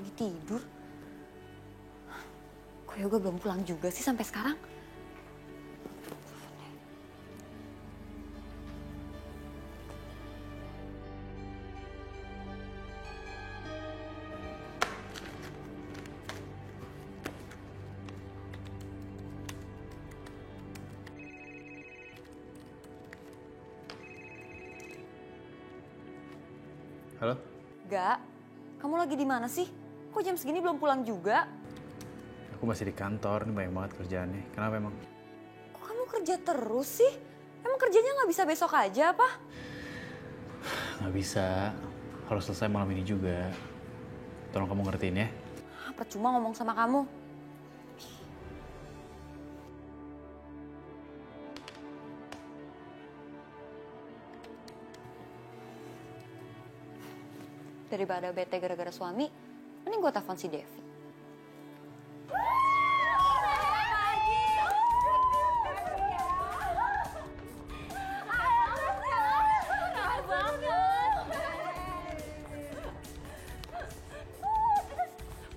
lagi tidur. Kok Yoga belum pulang juga sih sampai sekarang? Halo? Gak, kamu lagi di mana sih? Kok jam segini belum pulang juga? Aku masih di kantor, ini banyak banget kerjaannya. Kenapa emang? Kok kamu kerja terus sih? Emang kerjanya nggak bisa besok aja apa? Nggak bisa, harus selesai malam ini juga. Tolong kamu ngertiin ya. Percuma ngomong sama kamu. Daripada bete gara-gara suami, mending gue telepon si Devi.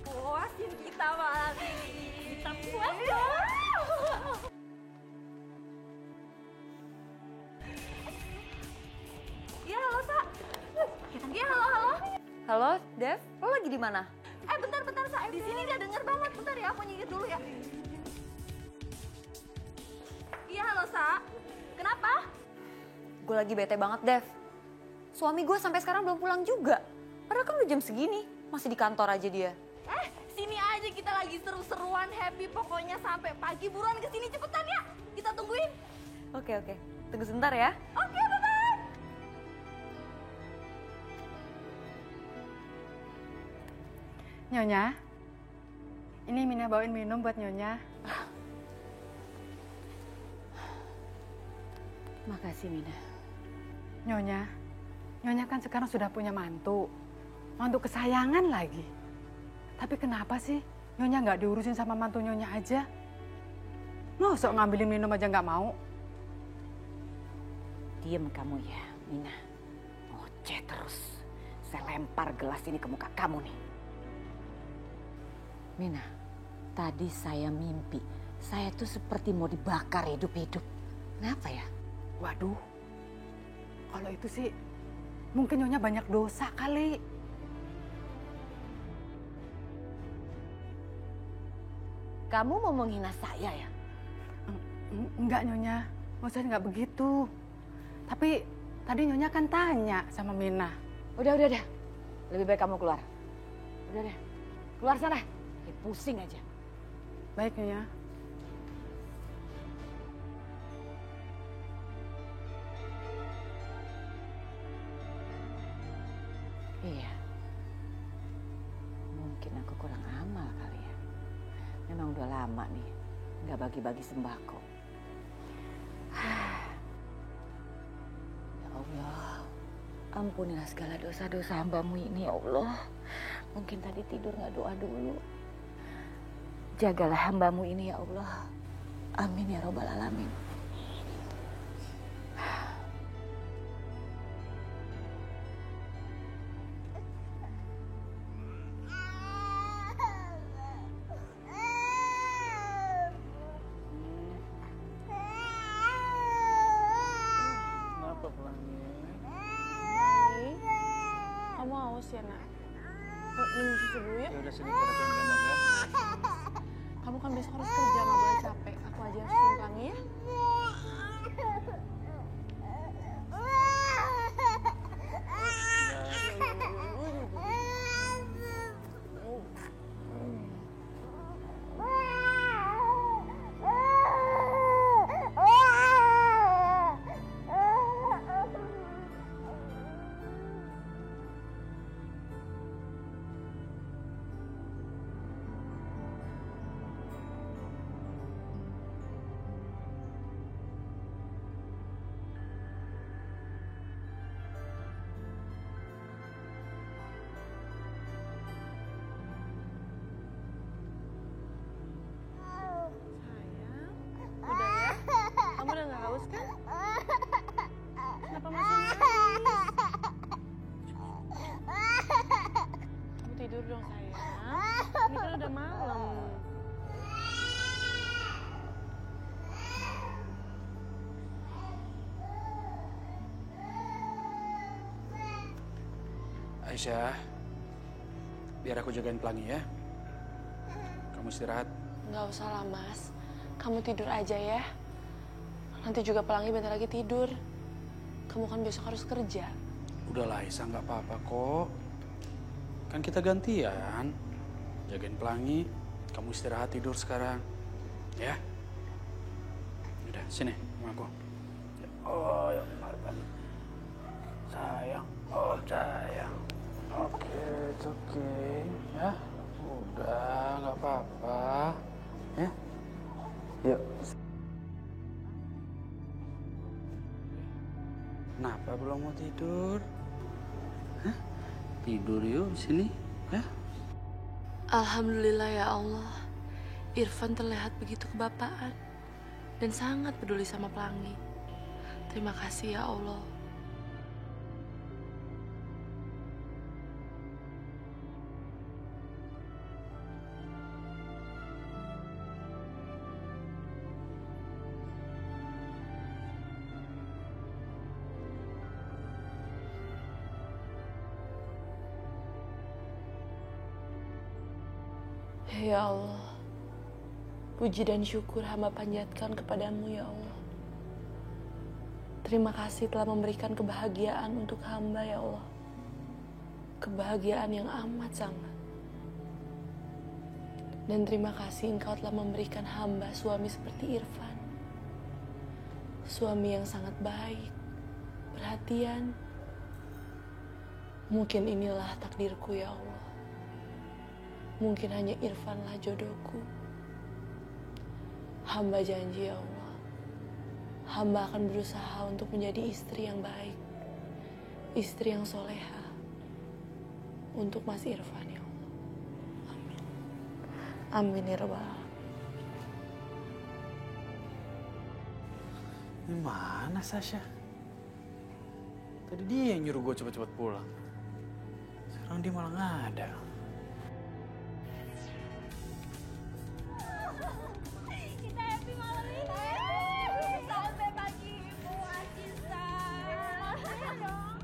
Puasin kita malam ini. Kita puas dong. Ya halo Sa. Ya halo. Halo, Dev, lo lagi di mana? Bentar Sa. Di sini nggak denger banget. Bentar ya, aku nyingit dulu ya. Iya halo Sa. Kenapa? Gue lagi bete banget, Dev. Suami gue sampai sekarang belum pulang juga. Padahal kan udah jam segini, masih di kantor aja dia. Sini aja kita lagi seru-seruan happy pokoknya sampai pagi. Buruan ke sini cepetan ya. Kita tungguin. Oke, tunggu sebentar ya. Oke, bye-bye. Nyonya, ini Mina bawain minum buat Nyonya. Makasih, Mina. Nyonya kan sekarang sudah punya mantu kesayangan lagi. Tapi kenapa sih Nyonya nggak diurusin sama mantu Nyonya aja? Masa ngambilin minum aja nggak mau? Diem kamu ya, Mina. Ngoceh terus. Saya lempar gelas ini ke muka kamu nih. Mina, tadi saya mimpi. Saya tuh seperti mau dibakar hidup-hidup. Kenapa ya? Waduh, kalau itu sih mungkin Nyonya banyak dosa kali. Kamu mau menghina saya ya? Enggak Nyonya, maksudnya nggak begitu. Tapi tadi Nyonya kan tanya sama Mina. Udah. Lebih baik kamu keluar. Udah deh, keluar sana. Ya, pusing aja. Baik Nyonya. Iya. Mungkin aku kurang amal kali ya. Memang udah lama nih nggak bagi-bagi sembako. Ya Allah, ampunilah segala dosa-dosa hamba-Mu ini ya Allah. Mungkin tadi tidur nggak doa dulu. Jagalah hamba-Mu ini ya Allah. Amin ya Rabbal Alamin. Kamu haus ya, Nak? Minum susu dulu ya? Ya udah sini kita gendong ya. Kamu kan besok harus kerja, nggak boleh capek. Aku aja yang susun pelangi ya? udah malam. Aisyah, biar aku jagain Pelangi ya. Kamu istirahat. Nggak usah lah, Mas. Kamu tidur aja ya. Nanti juga Pelangi bentar lagi tidur. Kamu kan besok harus kerja. Udahlah Aisyah, nggak apa-apa kok. Kan kita gantian. Jagain Pelangi, kamu istirahat tidur sekarang. Ya? Udah, sini sama aku. Oh, ya Marban. Sayang, oh sayang. Oke, it's okay. Ya, udah, nggak apa-apa. Ya, yuk. Kenapa belum mau tidur? Hah? Tidur yuk sini, ya. Alhamdulillah ya Allah. Irfan terlihat begitu kebapaan dan sangat peduli sama Pelangi. Terima kasih ya Allah. Ya Allah, puji dan syukur hamba panjatkan kepadamu ya Allah. Terima kasih telah memberikan kebahagiaan untuk hamba ya Allah. Kebahagiaan yang amat sangat. Dan terima kasih Engkau telah memberikan hamba suami seperti Irfan. Suami yang sangat baik, perhatian. Mungkin inilah takdirku ya Allah. Mungkin hanya Irfanlah jodohku. Hamba janji ya Allah, hamba akan berusaha untuk menjadi istri yang baik, istri yang soleha untuk Mas Irfan ya Allah. Amin. Amin ya Rabbal Alamin. Ini mana Sasha? Tadi dia yang nyuruh gue cepet-cepet pulang. Sekarang dia malah nggak ada. Kita happy malam ini. Sampai pagi Ibu Asisa. Ayo dong.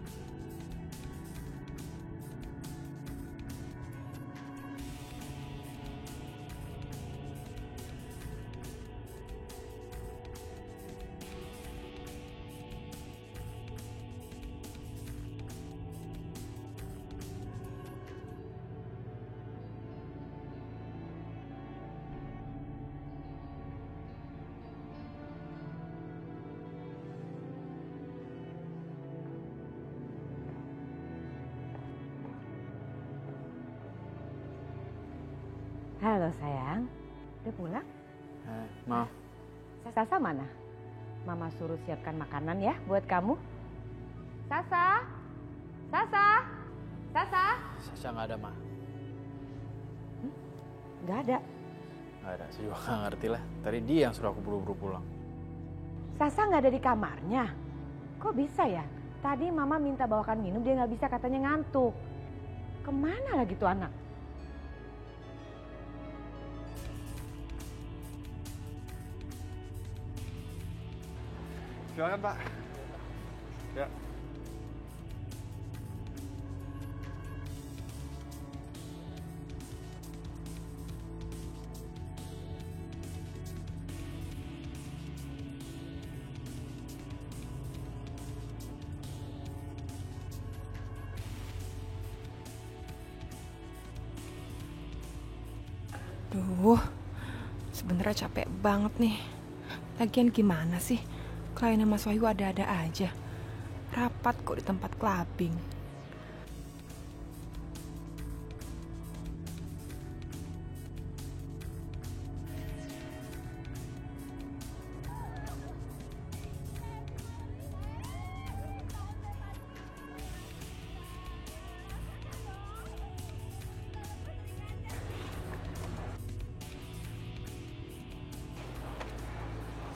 Halo sayang, udah pulang? Maaf, Sasa mana? Mama suruh siapkan makanan ya buat kamu. Sasa, Sasa, Sasa. Sasha nggak ada, Ma. Gak ada. Nggak ada, saya juga nggak ngerti lah. Tadi dia yang suruh aku buru-buru pulang. Sasa nggak ada di kamarnya. Kok bisa ya? Tadi Mama minta bawakan minum, dia nggak bisa, katanya ngantuk. Kemana lagi tuh anak? Silakan Pak. Ya. Duh, sebenarnya capek banget nih. Lagian gimana sih? Kliennya Mas Wahyu ada-ada aja. Rapat kok di tempat clubbing.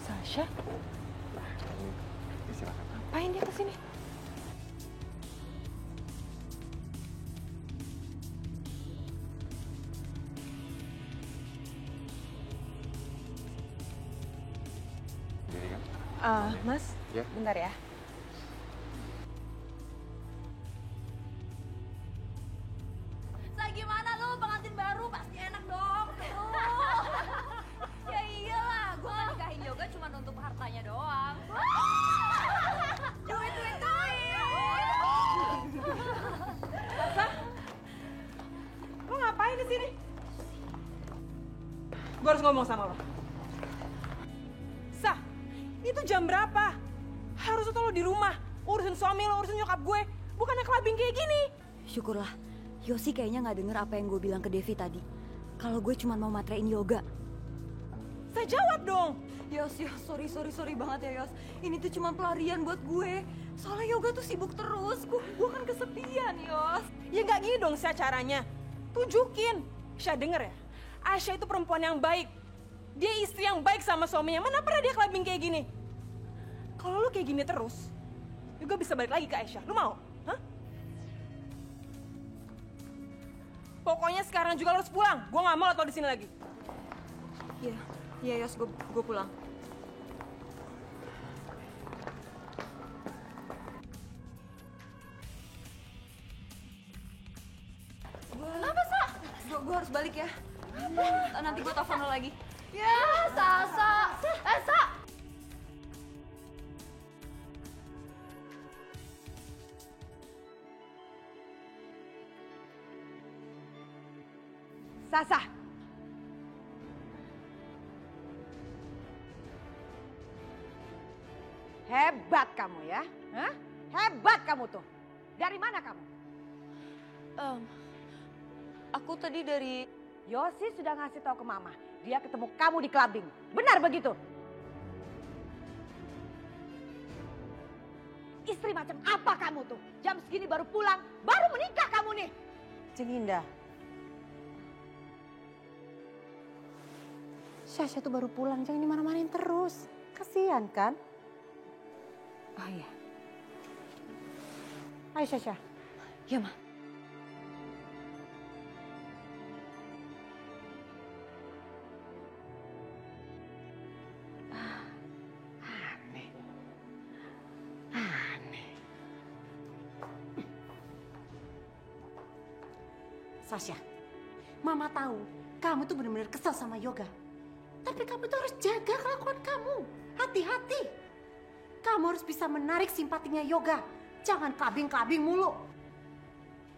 Sasha? Ngapain dia kesini? Mas, Ya. bentar ya. Sa, gimana lu pengantin baru? Pasti enak dong. Ya iyalah, gue kan nikahin Yoga cuma untuk hartanya doang. Duit. Lo ngapain di sini? Gue harus ngomong sama lo. Sah, itu jam berapa? Harusnya tuh lo di rumah, urusin suami lo, urusin nyokap gue. Bukannya clubbing kayak gini. Syukurlah, Yosi kayaknya nggak denger apa yang gue bilang ke Devi tadi. Kalau gue cuma mau matrein Yoga. Saya jawab dong. Yos, sorry banget ya Yos. Ini tuh cuma pelarian buat gue. Soalnya Yoga tuh sibuk terus, gue kan kesepian Yos. Ya nggak gini dong Syah caranya. Tunjukin. Syah denger ya, Aisyah itu perempuan yang baik. Dia istri yang baik sama suaminya. Mana pernah dia clubbing kayak gini? Kalau lu kayak gini terus, juga bisa balik lagi ke Aisyah. Lu mau? Hah? Pokoknya sekarang juga lu harus pulang. Gue nggak mau liat lo di sini lagi. Iya Yos, gue pulang. Apa, Sa? Gue harus balik ya. Nanti gue telepon lo lagi. Ya, Sa. Sa. Sasa. Hebat kamu ya. Hah? Hebat kamu tuh. Dari mana kamu? Aku tadi dari... Yosi sudah ngasih tahu ke Mama. Dia ketemu kamu di clubbing. Benar begitu? Istri macam apa kamu tuh? Jam segini baru pulang, baru menikah kamu nih. Celinda. Sasha tuh baru pulang, jangan dimana-manain terus. Kasihan kan? Oh iya. Ayo Sasha. Ya, Ma. Sasha, Mama tahu kamu tuh benar-benar kesel sama Yoga. Tapi kamu tuh harus jaga kelakuan kamu. Hati-hati. Kamu harus bisa menarik simpatinya Yoga. Jangan clubbing-clubbing mulu.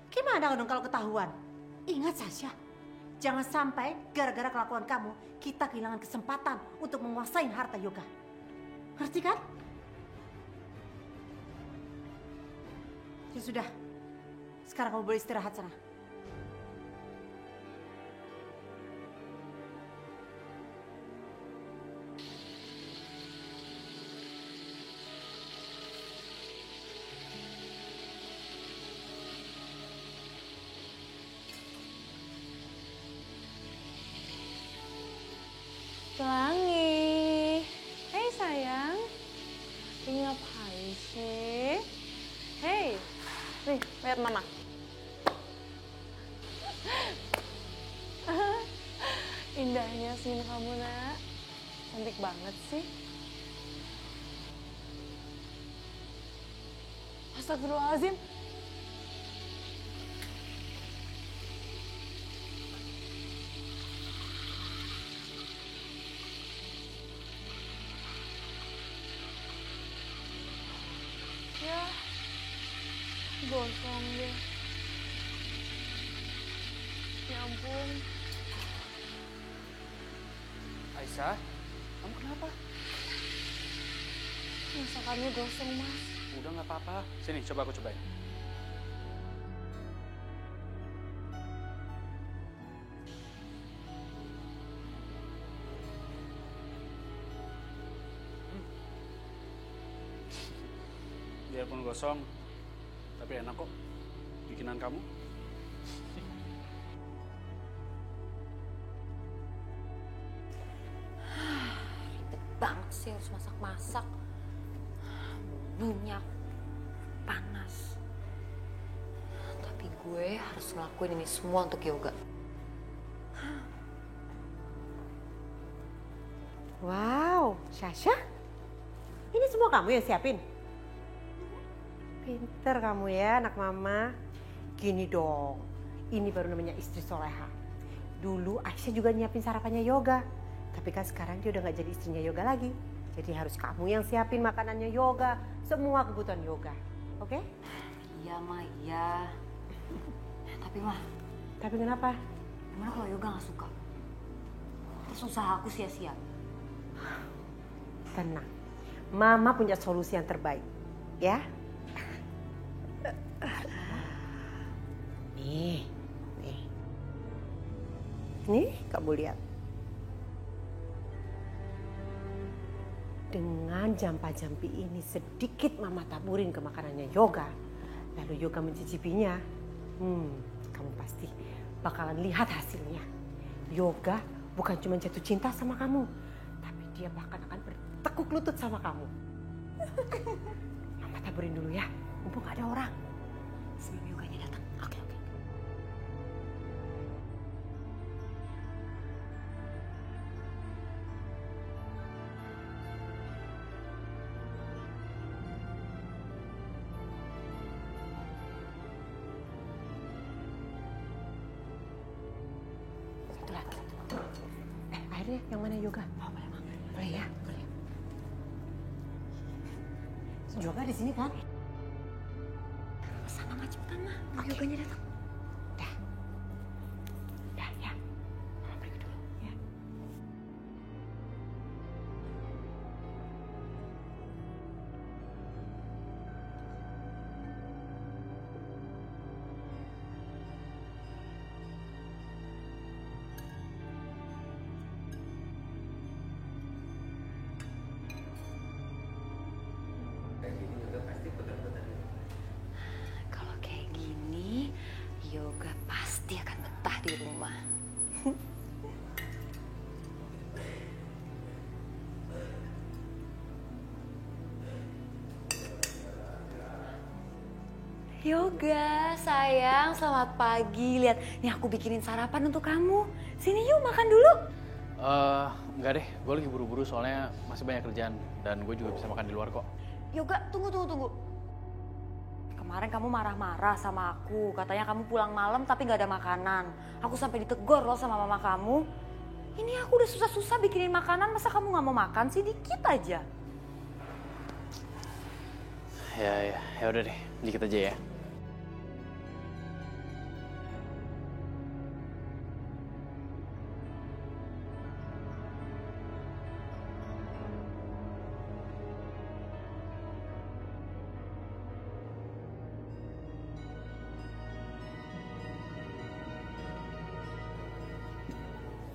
Gimana dong kalau ketahuan? Ingat Sasha, jangan sampai gara-gara kelakuan kamu kita kehilangan kesempatan untuk menguasai harta Yoga. Ngerti kan? Ya sudah, sekarang kamu boleh istirahat sana. Pelangi. Hei sayang. Ini ngapain sih? Hei. Nih, lihat mama. Indahnya senyum kamu, Nak. Cantik banget sih. Astagfirullahaladzim. Ya, gosong deh. Ya ampun. Aisyah, kamu kenapa? Masakannya gosong, Mas. Udah nggak apa-apa. Sini, coba aku cobain. Biarpun gosong, tapi enak kok. Bikinan kamu. Banget sih harus masak-masak. Minyak. Panas. Tapi gue harus ngelakuin ini semua untuk Yoga. Wow, Sasha. Ini semua kamu yang siapin? Pinter kamu ya anak mama. Gini dong, ini baru namanya istri soleha. Dulu Aisyah juga nyiapin sarapannya Yoga. Tapi kan sekarang dia udah gak jadi istrinya Yoga lagi. Jadi harus kamu yang siapin makanannya Yoga. Semua kebutuhan Yoga. Oke? Iya, Ma, iya. Tapi, Ma. Tapi kenapa? Gimana kalau Yoga gak suka? Terus usaha aku sia-sia. Tenang. Mama punya solusi yang terbaik. Ya? Nih. Nih, kamu lihat. Dengan jampa-jampi ini sedikit Mama taburin ke makanannya Yoga. Lalu Yoga mencicipinya. Kamu pasti bakalan lihat hasilnya. Yoga bukan cuma jatuh cinta sama kamu. Tapi dia bahkan akan bertekuk lutut sama kamu. Mama taburin dulu ya. Mumpung gak ada orang. Sebelum Yoganya datang. Oke. Satu lagi. Airnya yang mana Yoga? Boleh ya? Boleh. Yoga di sini kan? Sana mah cepetan mah. Yoganya datang. Dah ya. Mama pergi dulu ya. Kalau kayak gini, Yoga pasti akan betah di rumah. Yoga, sayang, selamat pagi. Lihat, nih aku bikinin sarapan untuk kamu. Sini yuk, makan dulu. Enggak deh, gue lagi buru-buru soalnya masih banyak kerjaan. Dan gue juga bisa makan di luar kok. Yoga, tunggu. Kemarin kamu marah-marah sama aku. Katanya kamu pulang malam tapi gak ada makanan. Aku sampai ditegor loh sama mama kamu. Ini aku udah susah-susah bikinin makanan, masa kamu gak mau makan sih? Dikit aja. Ya udah deh, dikit aja ya.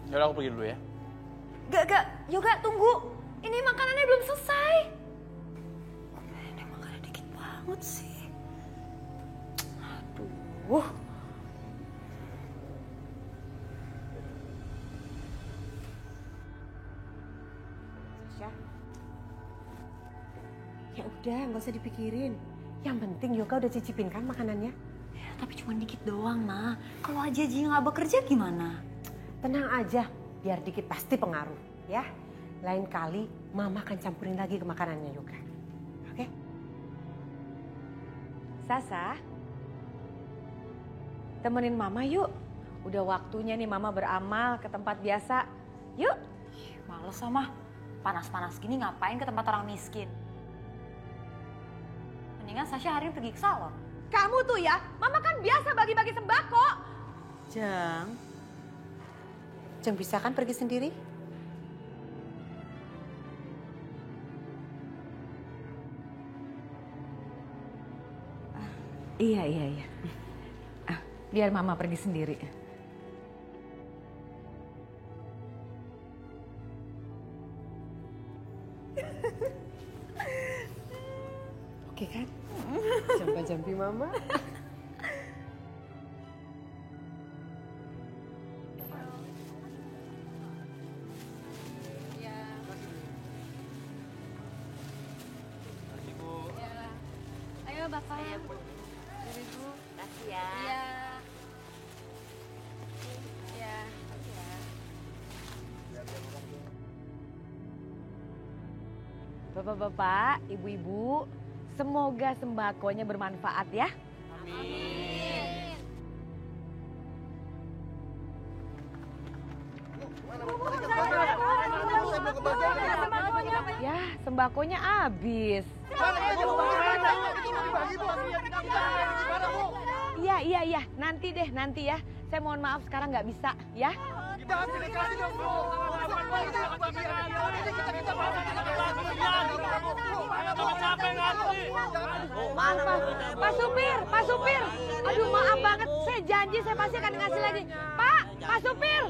Yaudah aku pergi dulu ya. Gak, Yoga tunggu. Ini makanannya belum selesai. Ini makanannya dikit banget sih. Aduh. Sasha. Ya udah, nggak usah dipikirin. Yang penting Yoga udah cicipin kan makanannya. Ya, tapi cuma dikit doang, Ma. Kalau aja Ji nggak bekerja gimana? Tenang aja, biar dikit pasti pengaruh, ya. Lain kali Mama akan campurin lagi ke makanannya Yoga. Oke? Sasa, temenin Mama yuk. Udah waktunya nih Mama beramal ke tempat biasa. Yuk. Males sama. Panas-panas gini ngapain ke tempat orang miskin? Mendingan Sasha hari ini pergi ke salon. Kamu tuh ya, Mama kan biasa bagi-bagi sembako. Jeng bisa kan pergi sendiri? Iya. Biar Mama pergi sendiri. Oke kan? Jampi Mama. Ayo Bapak. Ibu. Kasih ya. Iya. Iya. Bapak-bapak, ibu-ibu, semoga sembakonya bermanfaat ya. Ya, sembakonya habis. Iya, nanti ya. Saya mohon maaf sekarang nggak bisa, ya. Pak supir. Aduh, maaf banget. Saya janji saya pasti akan ngasih lagi. Pak supir.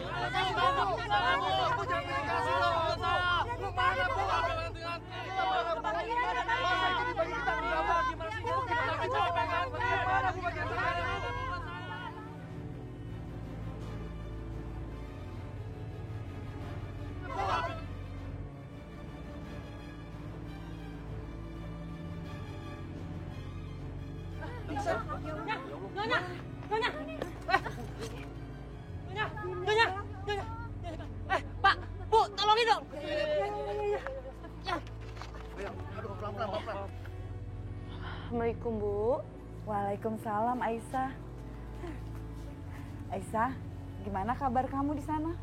Pak, Bu, tolongin dong. Assalamualaikum, Bu. Waalaikumsalam, Aisyah. Aisyah, gimana kabar kamu di sana?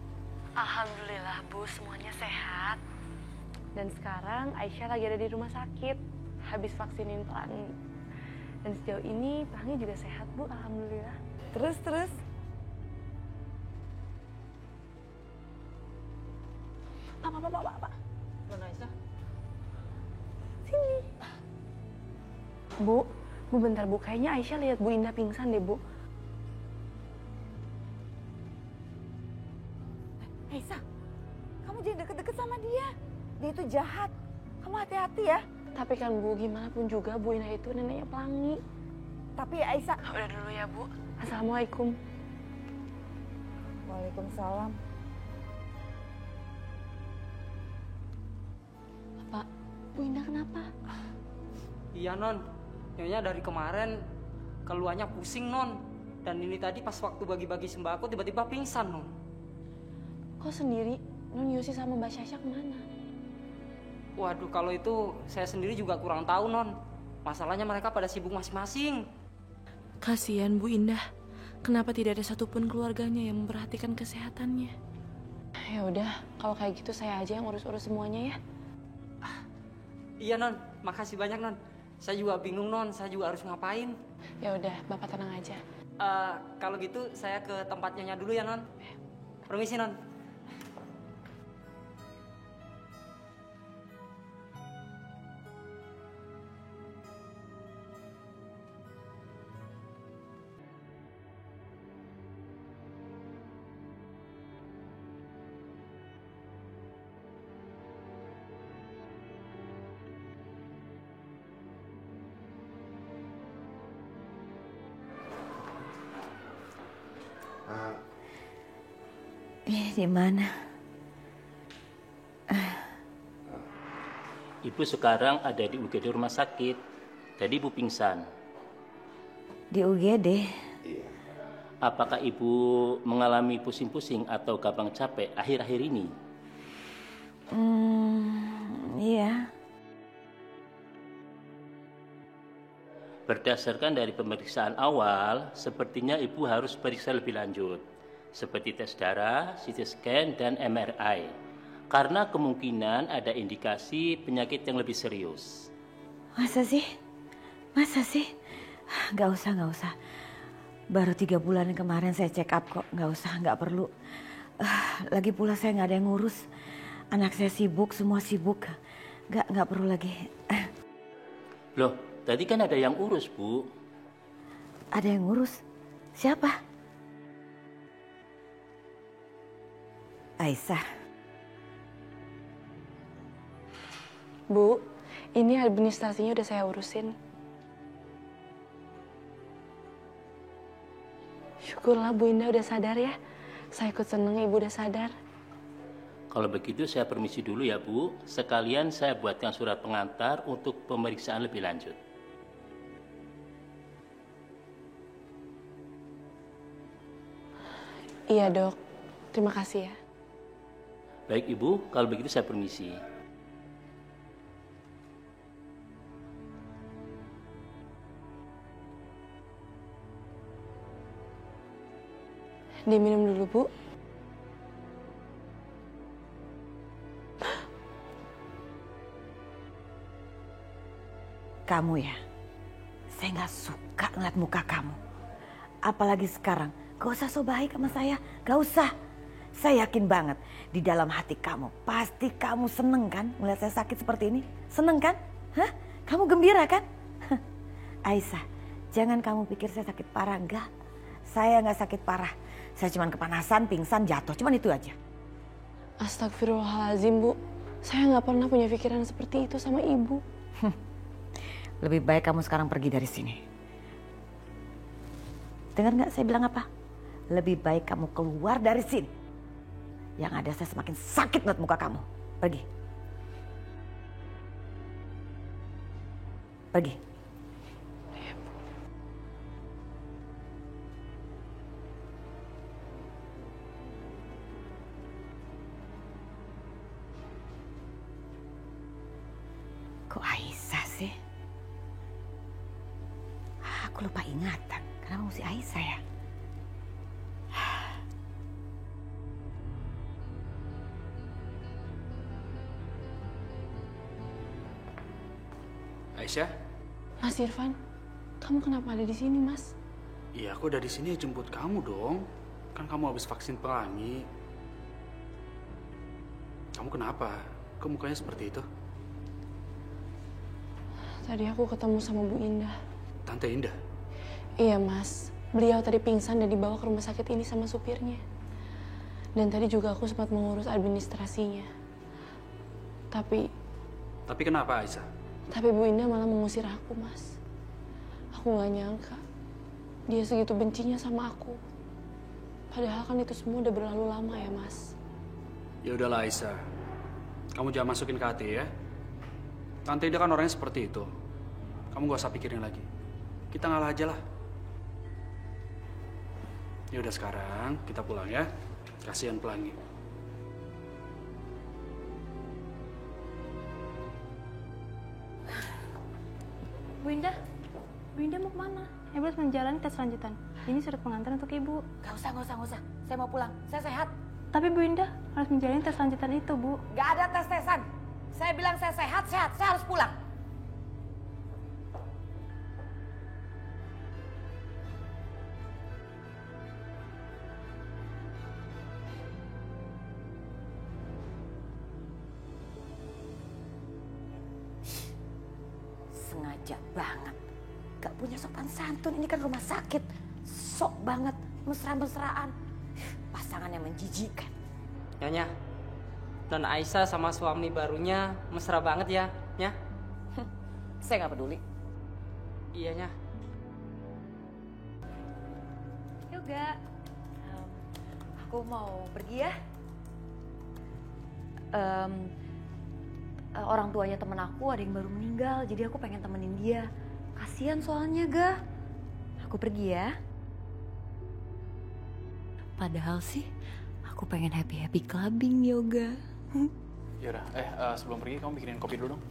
Alhamdulillah, Bu, semuanya sehat. Dan sekarang Aisyah lagi ada di rumah sakit, habis vaksinin Pelangi. Dan sejauh ini Pelangi juga sehat, Bu, alhamdulillah. Terus? Pak. Nona Aisyah. Sini. Bu, bentar, Bu. Kayaknya Aisyah lihat Bu Indah pingsan deh, Bu. Aisyah, kamu jangan deket-deket sama dia. Dia itu jahat. Kamu hati-hati ya. Tapi kan, Bu, gimana pun juga Bu Indah itu neneknya Pelangi. Tapi Aisyah... Udah dulu ya, Bu. Assalamualaikum. Waalaikumsalam. Pak, Bu Indah kenapa? Iya, Non. Nyonya dari kemarin keluarnya pusing, Non. Dan ini tadi pas waktu bagi-bagi sembako tiba-tiba pingsan, Non. Kok sendiri? Non Yusi sama Mbak Syasha kemana? Waduh, kalau itu saya sendiri juga kurang tahu, Non. Masalahnya mereka pada sibuk masing-masing. Kasihan Bu Indah. Kenapa tidak ada satupun keluarganya yang memperhatikan kesehatannya? Ya udah, kalau kayak gitu saya aja yang urus-urus semuanya ya. Iya, Non. Makasih banyak, Non. Saya juga bingung, Non. Saya juga harus ngapain. Ya udah, Bapak tenang aja. Kalau gitu saya ke tempat Nyonya dulu ya, Non. Permisi, Non. Di mana? Ibu sekarang ada di UGD rumah sakit. Tadi ibu pingsan. Di UGD? Apakah ibu mengalami pusing-pusing atau gampang capek akhir-akhir ini? Iya. Berdasarkan dari pemeriksaan awal, sepertinya ibu harus periksa lebih lanjut. Seperti tes darah, CT scan, dan MRI. Karena kemungkinan ada indikasi penyakit yang lebih serius. Masa sih? Gak usah. Baru 3 bulan kemarin saya check up kok. Gak perlu. Lagi pula saya gak ada yang ngurus. Anak saya sibuk, semua sibuk. Gak perlu lagi. Loh, tadi kan ada yang urus, Bu. Ada yang ngurus? Siapa? Aisyah. Bu, ini administrasinya udah saya urusin. Syukurlah Bu Indah udah sadar ya. Saya ikut seneng Ibu udah sadar. Kalau begitu saya permisi dulu ya, Bu. Sekalian saya buatkan surat pengantar untuk pemeriksaan lebih lanjut. Iya, Dok. Terima kasih ya. Baik, Ibu. Kalau begitu saya permisi. Diminum dulu, Bu. Kamu ya, saya nggak suka ngeliat muka kamu. Apalagi sekarang, gak usah so baik sama saya, gak usah. Saya yakin banget di dalam hati kamu, pasti kamu seneng kan melihat saya sakit seperti ini? Seneng kan? Hah? Kamu gembira kan? Aisyah, jangan kamu pikir saya sakit parah, enggak. Saya nggak sakit parah, saya cuma kepanasan, pingsan, jatuh, cuman itu aja. Astagfirullahaladzim, Bu. Saya nggak pernah punya pikiran seperti itu sama Ibu. Lebih baik kamu sekarang pergi dari sini. Dengar nggak saya bilang apa? Lebih baik kamu keluar dari sini. Yang ada saya semakin sakit ngeliat muka kamu. Pergi. Pergi. Kok Aisyah sih? Aku lupa ingatan. Kenapa mesti Aisyah ya? Aisyah? Mas Irfan, kamu kenapa ada di sini, Mas? Iya, aku udah di sini jemput kamu dong. Kan kamu habis vaksin pelangi. Kamu kenapa? Kok mukanya seperti itu? Tadi aku ketemu sama Bu Indah. Tante Indah? Iya, Mas. Beliau tadi pingsan dan dibawa ke rumah sakit ini sama supirnya. Dan tadi juga aku sempat mengurus administrasinya. Tapi kenapa, Aisyah? Tapi Bu Indah malah mengusir aku, Mas. Aku nggak nyangka dia segitu bencinya sama aku. Padahal kan itu semua udah berlalu lama ya, Mas. Ya udahlah, Aisyah. Kamu jangan masukin ke hati ya. Tante Indah kan orangnya seperti itu. Kamu gak usah pikirin lagi. Kita ngalah aja lah. Ya udah sekarang kita pulang ya. Kasihan pelangi. Bu Indah mau kemana? Ibu harus menjalani tes lanjutan. Ini surat pengantar untuk Ibu. Gak usah. Saya mau pulang. Saya sehat. Tapi Bu Indah harus menjalani tes lanjutan itu, Bu. Gak ada tes-tesan. Saya bilang saya sehat. Saya harus pulang. Sengaja banget. Gak punya sopan santun. Ini kan rumah sakit. Sok banget. Mesra-mesraan. Pasangan yang menjijikan. Nyonya, non Aisyah sama suami barunya mesra banget ya, Nya? Saya nggak peduli. Iya, Nya. Yoga, aku mau pergi ya. Orang tuanya temen aku ada yang baru meninggal, jadi aku pengen temenin dia. Kasian soalnya, Ga. Aku pergi ya. Padahal sih, aku pengen happy-happy clubbing, Yoga. Yaudah, sebelum pergi kamu bikinin kopi dulu dong.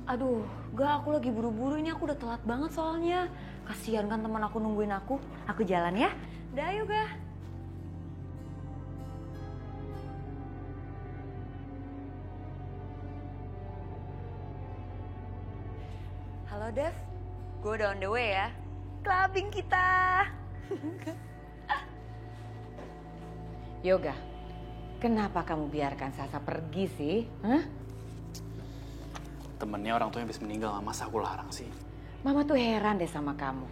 Aduh, Ga, aku lagi buru-buru ini, aku udah telat banget soalnya. Kasian kan teman aku nungguin aku. Aku jalan ya. Dah, Yoga. Halo, Dev. Gue udah on the way ya. Clubbing kita. Yoga, kenapa kamu biarkan Sasa pergi sih? Hah? Temennya orang tuanya habis meninggal, masa aku larang sih? Mama tuh heran deh sama kamu.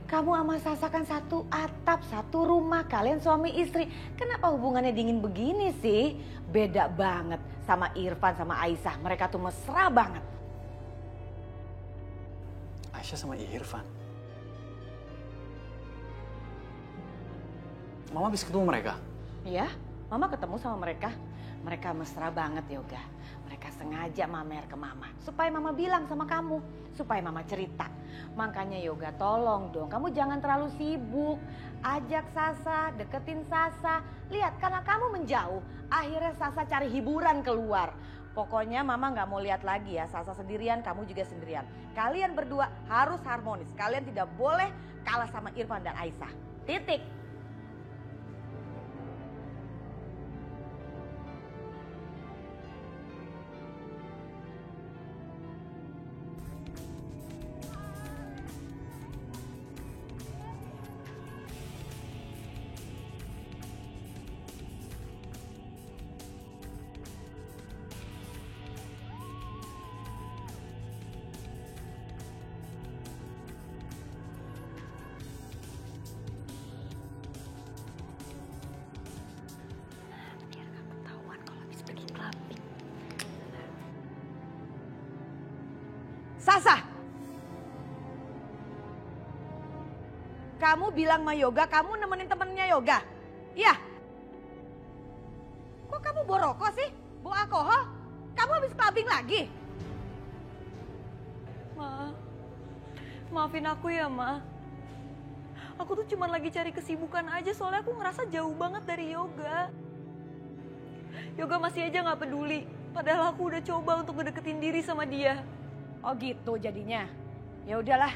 Kamu sama Sasa kan satu atap, satu rumah, kalian suami istri. Kenapa hubungannya dingin begini sih? Beda banget sama Irfan sama Aisyah, mereka tuh mesra banget. Aisyah sama Irfan? Mama habis ketemu mereka? Iya, Mama ketemu sama mereka. Mereka mesra banget, Yoga. Mereka sengaja mamer ke Mama. Supaya Mama bilang sama kamu. Supaya Mama cerita. Makanya Yoga, tolong dong. Kamu jangan terlalu sibuk. Ajak Sasa, deketin Sasa. Lihat, karena kamu menjauh. Akhirnya Sasa cari hiburan keluar. Pokoknya Mama gak mau lihat lagi ya. Sasa sendirian, kamu juga sendirian. Kalian berdua harus harmonis. Kalian tidak boleh kalah sama Irfan dan Aisyah. Titik. Sasa, kamu bilang sama Yoga, kamu nemenin temennya Yoga? Iya. Kok kamu bawa rokok sih? Bawa alkohol? Kamu habis clubbing lagi? Ma, maafin aku ya, Ma. Aku tuh cuma lagi cari kesibukan aja, soalnya aku ngerasa jauh banget dari Yoga. Yoga masih aja nggak peduli, padahal aku udah coba untuk ngedeketin diri sama dia. Oh gitu jadinya. Ya udahlah,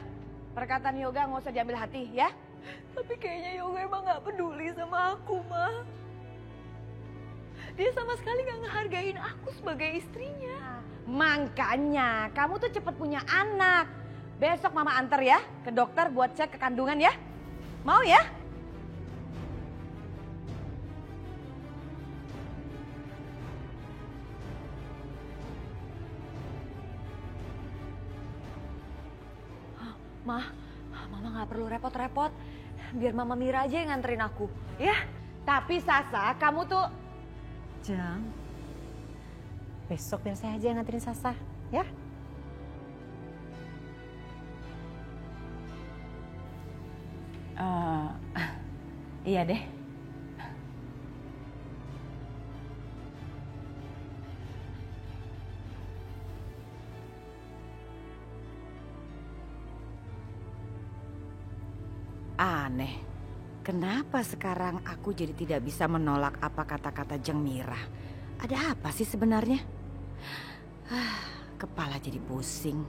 perkataan Yoga nggak usah diambil hati ya. Tapi kayaknya Yoga emang nggak peduli sama aku, Ma. Dia sama sekali nggak ngehargain aku sebagai istrinya. Makanya kamu tuh cepet punya anak. Besok Mama antar ya ke dokter buat cek ke kandungan ya. Mau ya? Ma, Mama nggak perlu repot-repot. Biar Mama Mira aja yang nganterin aku, ya? Tapi Sasa, kamu tuh... Jang, besok biar saya aja yang nganterin Sasa, ya? Iya deh. Aneh, kenapa sekarang aku jadi tidak bisa menolak apa kata-kata Jeng Mira? Ada apa sih sebenarnya? Kepala jadi pusing.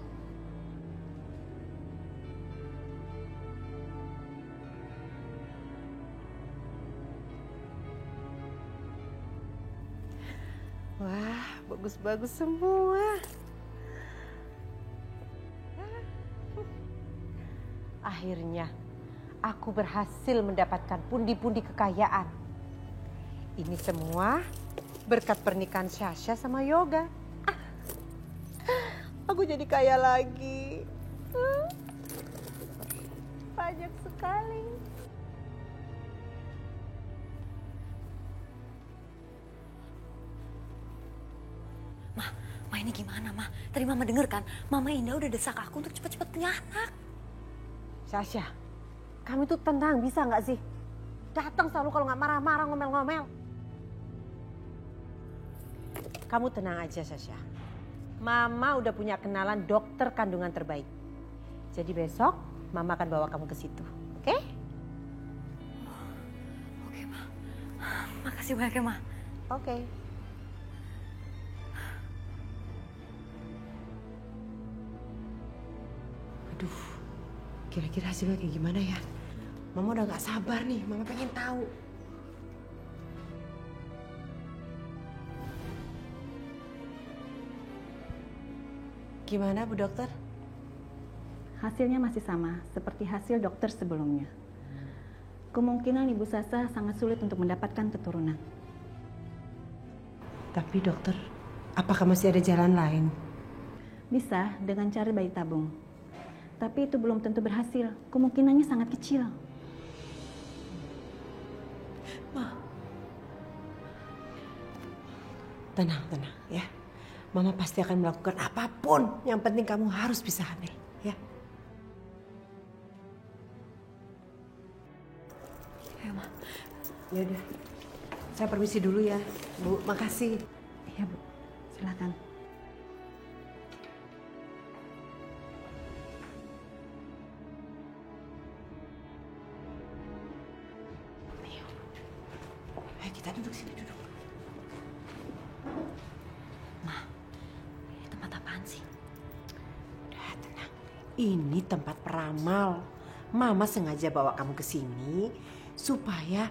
Wah, bagus-bagus semua. Akhirnya aku berhasil mendapatkan pundi-pundi kekayaan. Ini semua berkat pernikahan Sasha sama Yoga. Aku jadi kaya lagi. Banyak sekali. Ma ini gimana, Ma? Tadi Mama denger kan? Mama Indah udah desak aku untuk cepet-cepet punya anak. Sasha, kamu tuh tenang bisa nggak sih? Datang selalu kalau nggak marah-marah, ngomel-ngomel. Kamu tenang aja, Sasha. Mama udah punya kenalan dokter kandungan terbaik. Jadi besok Mama akan bawa kamu ke situ, oke? Oke, Ma. Makasih banyak ya, Ma. Oke. Aduh, kira-kira hasilnya kayak gimana ya? Mama udah gak sabar nih, Mama pengen tahu. Gimana Bu Dokter? Hasilnya masih sama seperti hasil dokter sebelumnya. Kemungkinan Ibu Sasa sangat sulit untuk mendapatkan keturunan. Tapi dokter, apakah masih ada jalan lain? Bisa dengan cara bayi tabung. Tapi itu belum tentu berhasil. Kemungkinannya sangat kecil. Tenang, tenang ya. Mama pasti akan melakukan apapun. Yang penting kamu harus bisa hamil, ya. Ayo, Ma. Ya udah. Saya permisi dulu ya, Bu. Makasih. Iya, Bu. Silakan. Ayo kita duduk sini, duduk. Ini tempat apaan sih? Udah tenang. Ini tempat peramal. Mama sengaja bawa kamu ke sini supaya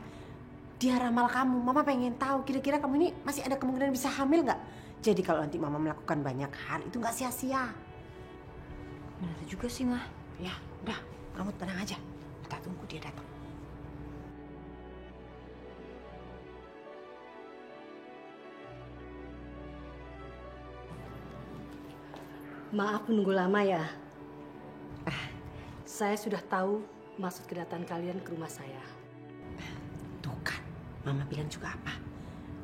dia ramal kamu. Mama pengen tahu kira-kira kamu ini masih ada kemungkinan bisa hamil nggak? Jadi kalau nanti Mama melakukan banyak hal itu nggak sia-sia. Benar juga sih, Ma. Ya, udah, kamu tenang aja. Kita tunggu dia datang. Maaf menunggu lama ya. Saya sudah tahu maksud kedatangan kalian ke rumah saya. Tuh kan, Mama bilang juga apa?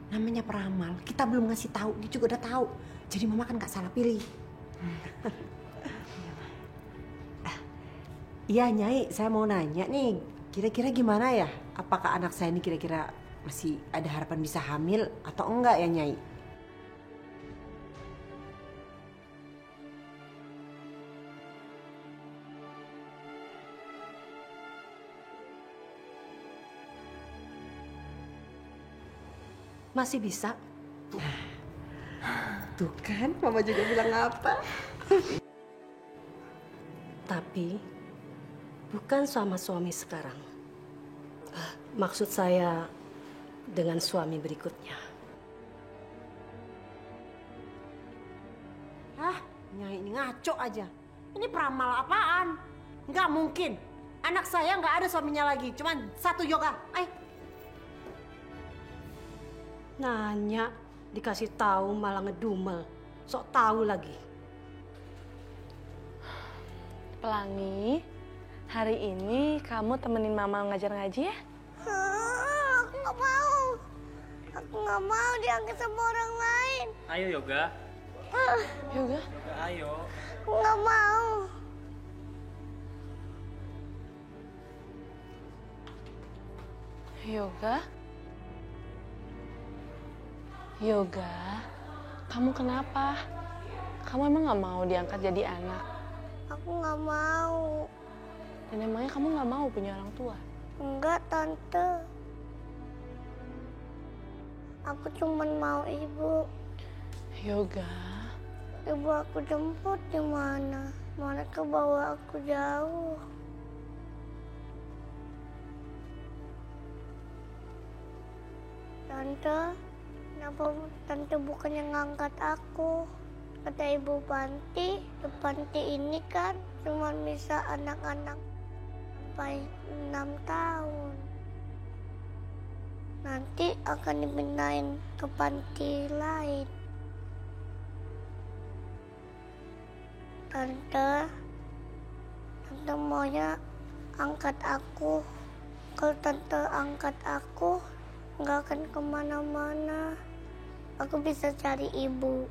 Namanya peramal, kita belum ngasih tahu, dia juga udah tahu. Jadi Mama kan nggak salah pilih. Iya Nyai, saya mau nanya nih, kira-kira gimana ya? Apakah anak saya ini kira-kira masih ada harapan bisa hamil atau enggak ya Nyai? Masih bisa. Tuh kan, Mama juga bilang apa? Tapi bukan sama suami sekarang. Maksud saya dengan suami berikutnya. Nyai ini ngaco aja. Ini peramal apaan? Nggak mungkin. Anak saya nggak ada suaminya lagi, cuman satu Yoga. Nanya, dikasih tahu malah ngedumel. Sok tahu lagi. Pelangi, hari ini kamu temenin Mama ngajar ngaji ya? Aku nggak mau. Aku nggak mau diangkat sama orang lain. Ayo Yoga. Yoga? Ayo. Aku nggak mau. Yoga? Yoga, kamu kenapa? Kamu emang gak mau diangkat jadi anak? Aku nggak mau. Dan emangnya kamu gak mau punya orang tua? Enggak, Tante. Aku cuma mau ibu. Yoga. Ibu aku jemput di mana? Mereka bawa aku jauh. Tante, kenapa Tante bukannya ngangkat aku? Kata Ibu Panti, di panti ini kan cuma bisa anak-anak sampai 6 tahun. Nanti akan dipindahin ke panti lain. Tante maunya angkat aku. Kalau Tante angkat aku, nggak akan kemana-mana. Aku bisa cari ibu.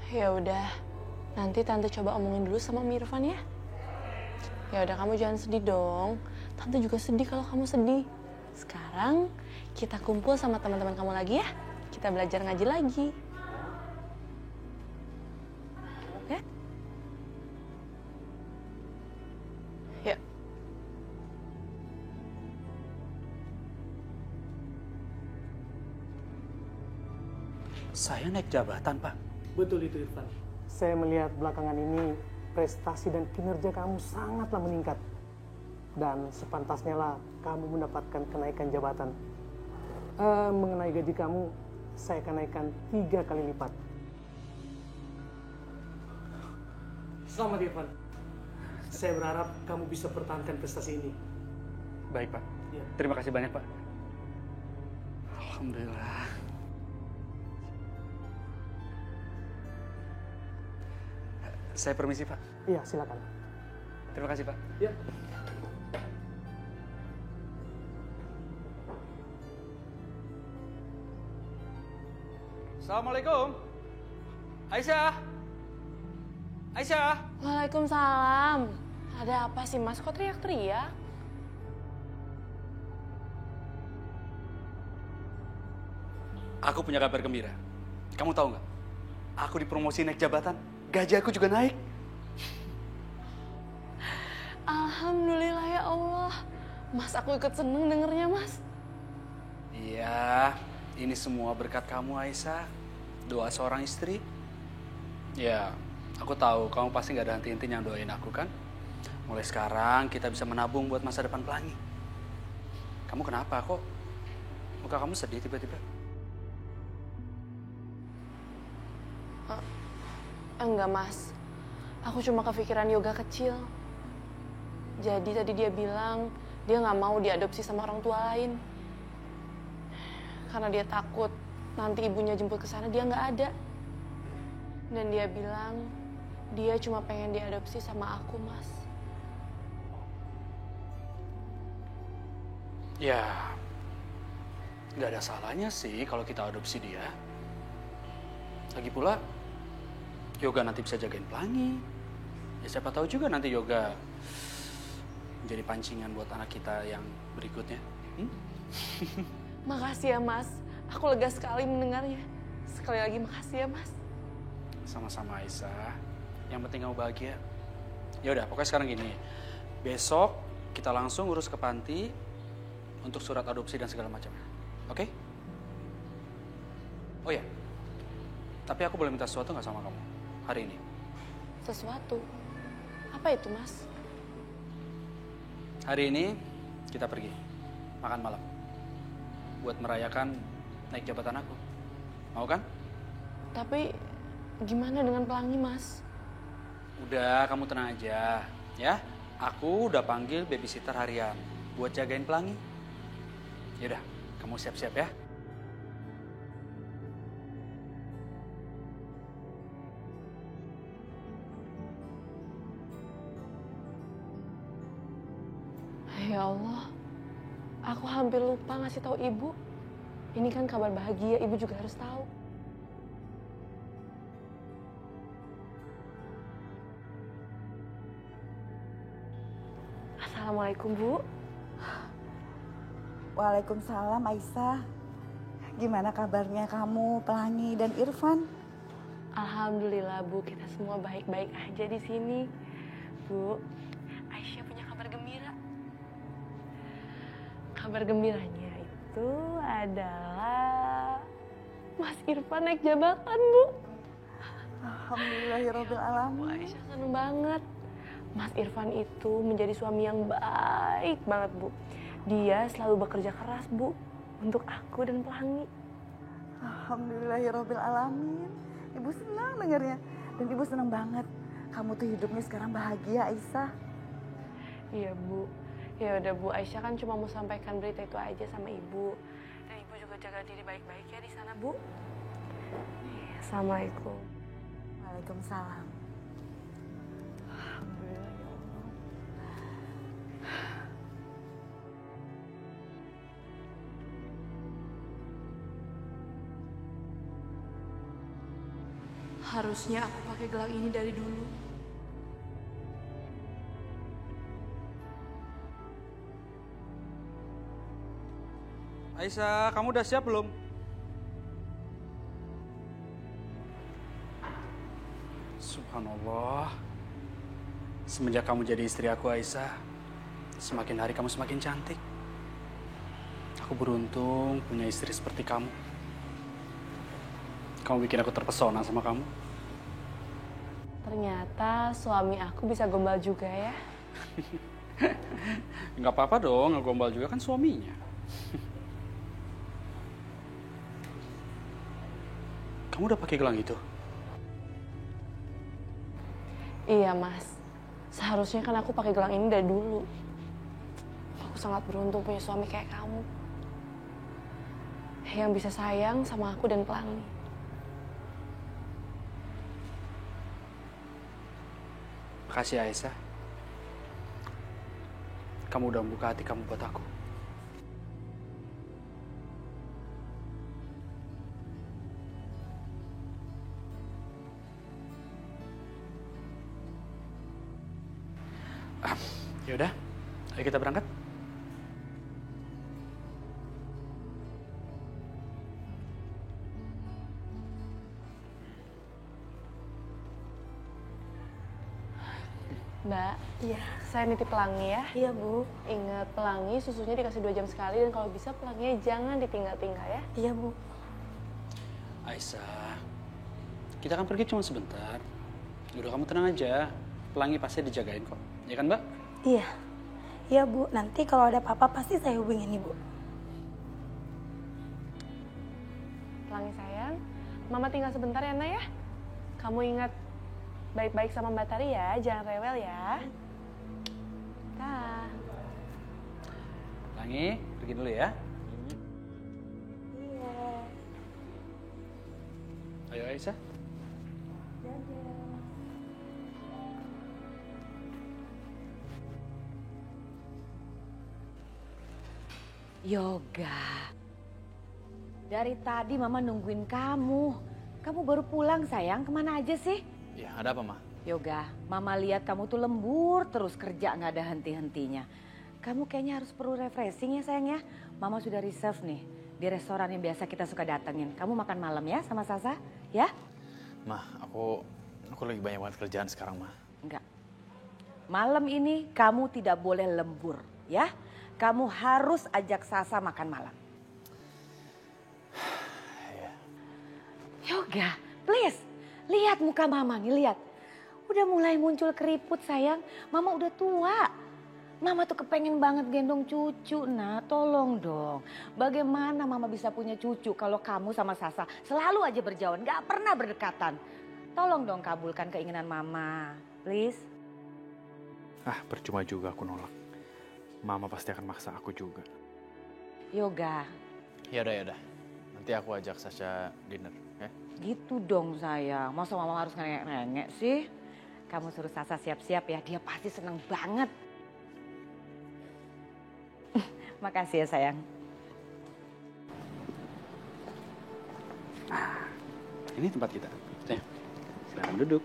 Ya udah, nanti Tante coba omongin dulu sama Om Irfan ya. Ya udah, kamu jangan sedih dong. Tante juga sedih kalau kamu sedih. Sekarang kita kumpul sama teman-teman kamu lagi ya. Kita belajar ngaji lagi. Ya? Yuk. Saya naik jabatan, Pak. Betul itu, Irfan. Saya melihat belakangan ini prestasi dan kinerja kamu sangatlah meningkat. Dan sepantasnya lah kamu mendapatkan kenaikan jabatan. Mengenai gaji kamu, saya akan naikkan 3 kali lipat. Selamat, Irfan. Saya berharap kamu bisa pertahankan prestasi ini. Baik, Pak. Ya. Terima kasih banyak, Pak. Alhamdulillah. Saya permisi, Pak. Iya, silakan. Terima kasih, Pak. Ya. Assalamualaikum. Aisyah. Aisyah. Waalaikumsalam. Ada apa sih, Mas? Kok teriak-teriak? Aku punya kabar gembira. Kamu tahu nggak? Aku dipromosi naik jabatan. Gaji aku juga naik. Alhamdulillah ya Allah. Mas, aku ikut seneng dengernya, Mas. Iya, ini semua berkat kamu, Aisyah. Doa seorang istri. Ya, Aku tahu kamu pasti nggak ada henti-hentinya doain aku kan. Mulai sekarang kita bisa menabung buat masa depan Pelangi. Kamu kenapa kok? Muka kamu sedih tiba-tiba? Enggak, Mas. Aku cuma kepikiran Yoga kecil. Jadi tadi dia bilang dia nggak mau diadopsi sama orang tua lain. Karena dia takut nanti ibunya jemput ke sana dia nggak ada. Dan dia bilang dia cuma pengen diadopsi sama aku, Mas. Ya, nggak ada salahnya sih kalau kita adopsi dia. Lagi pula, Yoga nanti bisa jagain Pelangi. Ya siapa tahu juga nanti Yoga menjadi pancingan buat anak kita yang berikutnya. Makasih ya, Mas. Aku lega sekali mendengarnya. Sekali lagi makasih ya, Mas. Sama-sama Aisyah. Yang penting kamu bahagia. Ya udah, pokoknya sekarang gini. Besok kita langsung urus ke panti untuk surat adopsi dan segala macamnya. Oke? Oh ya. Tapi aku boleh minta sesuatu nggak sama kamu hari ini? Sesuatu? Apa itu, Mas? Hari ini kita pergi makan malam buat merayakan naik jabatan aku. Mau kan? Tapi gimana dengan Pelangi, Mas? Udah, kamu tenang aja, ya. Aku udah panggil babysitter harian buat jagain Pelangi. Yaudah, kamu siap-siap ya. Ya Allah, aku hampir lupa ngasih tahu ibu. Ini kan kabar bahagia, ibu juga harus tahu. Assalamualaikum, Bu. Waalaikumsalam, Aisyah. Gimana kabarnya kamu, Pelangi, dan Irfan? Alhamdulillah, Bu. Kita semua baik-baik aja di sini. Bu, Aisyah punya kabar gembira. Kabar gembiranya itu adalah Mas Irfan naik jabatan, Bu. Alhamdulillahirrahmanirrahim. Bu, Aisyah seneng banget. Mas Irfan itu menjadi suami yang baik banget, Bu. Dia selalu bekerja keras, Bu, untuk aku dan Pelangi. Alhamdulillahirrahmanirrahim. Ibu senang dengarnya. Dan ibu senang banget. Kamu tuh hidupnya sekarang bahagia, Aisyah. Iya, Bu. Ya udah, Bu, Aisyah kan cuma mau sampaikan berita itu aja sama Ibu. Dan Ibu juga jaga diri baik-baik ya di sana, Bu. Assalamualaikum. Waalaikumsalam. Alhamdulillah, ya Allah. Harusnya aku pakai gelang ini dari dulu. Aisyah, kamu udah siap belum? Subhanallah. Semenjak kamu jadi istri aku, Aisyah, semakin hari kamu semakin cantik. Aku beruntung punya istri seperti kamu. Kamu bikin aku terpesona sama kamu. Ternyata suami aku bisa gombal juga ya. Nggak apa-apa dong, ngegombal juga kan suaminya. Kamu udah pakai gelang itu? Iya, Mas. Seharusnya kan aku pakai gelang ini dari dulu. Aku sangat beruntung punya suami kayak kamu. Yang bisa sayang sama aku dan Pelangi. Makasih, Aisyah. Kamu udah membuka hati kamu buat aku. Yaudah, ayo kita berangkat. Mbak, iya. Saya nitip Pelangi ya. Iya, Bu. Ingat, Pelangi susunya dikasih 2 jam sekali dan kalau bisa Pelanginya jangan ditinggal-tinggal ya. Iya, Bu. Aisyah, kita kan pergi cuma sebentar. Udah kamu tenang aja, Pelangi pasti dijagain kok. Ya kan Mbak? Iya. Iya Bu, nanti kalau ada apa-apa pasti saya hubungin Ibu. Pelangi sayang, Mama tinggal sebentar ya, Nak ya. Kamu ingat baik-baik sama Mbak Tari ya, jangan rewel ya. Dah. Pelangi, pergi dulu ya. Iya. Ayo Aisyah. Yoga. Dari tadi Mama nungguin kamu. Kamu baru pulang sayang, kemana aja sih? Ya, ada apa, Ma? Yoga, Mama lihat kamu tuh lembur terus kerja nggak ada henti-hentinya. Kamu kayaknya harus perlu refreshing ya sayang ya. Mama sudah reserve nih di restoran yang biasa kita suka datengin. Kamu makan malam ya sama Sasa, ya? Ma, aku lagi banyak banget kerjaan sekarang, Ma. Enggak. Malam ini kamu tidak boleh lembur, ya? Kamu harus ajak Sasa makan malam. Yoga, please. Lihat muka Mama nih, lihat. Udah mulai muncul keriput sayang. Mama udah tua. Mama tuh kepengen banget gendong cucu, nah tolong dong. Bagaimana Mama bisa punya cucu kalau kamu sama Sasa selalu aja berjauhan, gak pernah berdekatan. Tolong dong kabulkan keinginan Mama, please. Percuma juga aku nolak. Mama pasti akan maksa aku juga. Yoga. Yaudah. Nanti aku ajak Sasha dinner, ya? Gitu dong sayang, masa Mama harus ngerengek-ngerengek sih? Kamu suruh Sasa siap-siap ya, dia pasti seneng banget. Makasih ya sayang. Ini tempat kita. Nih, silakan duduk.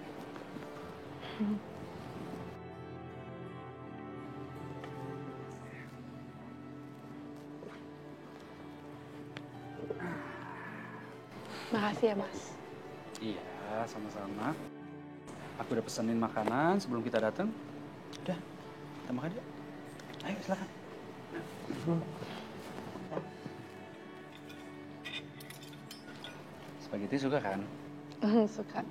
Makasih ya Mas. Iya, sama-sama. Aku udah pesenin makanan sebelum kita datang. Udah, kita makan yuk. Ayo, silakan. Spaghetti suka kan? Suka.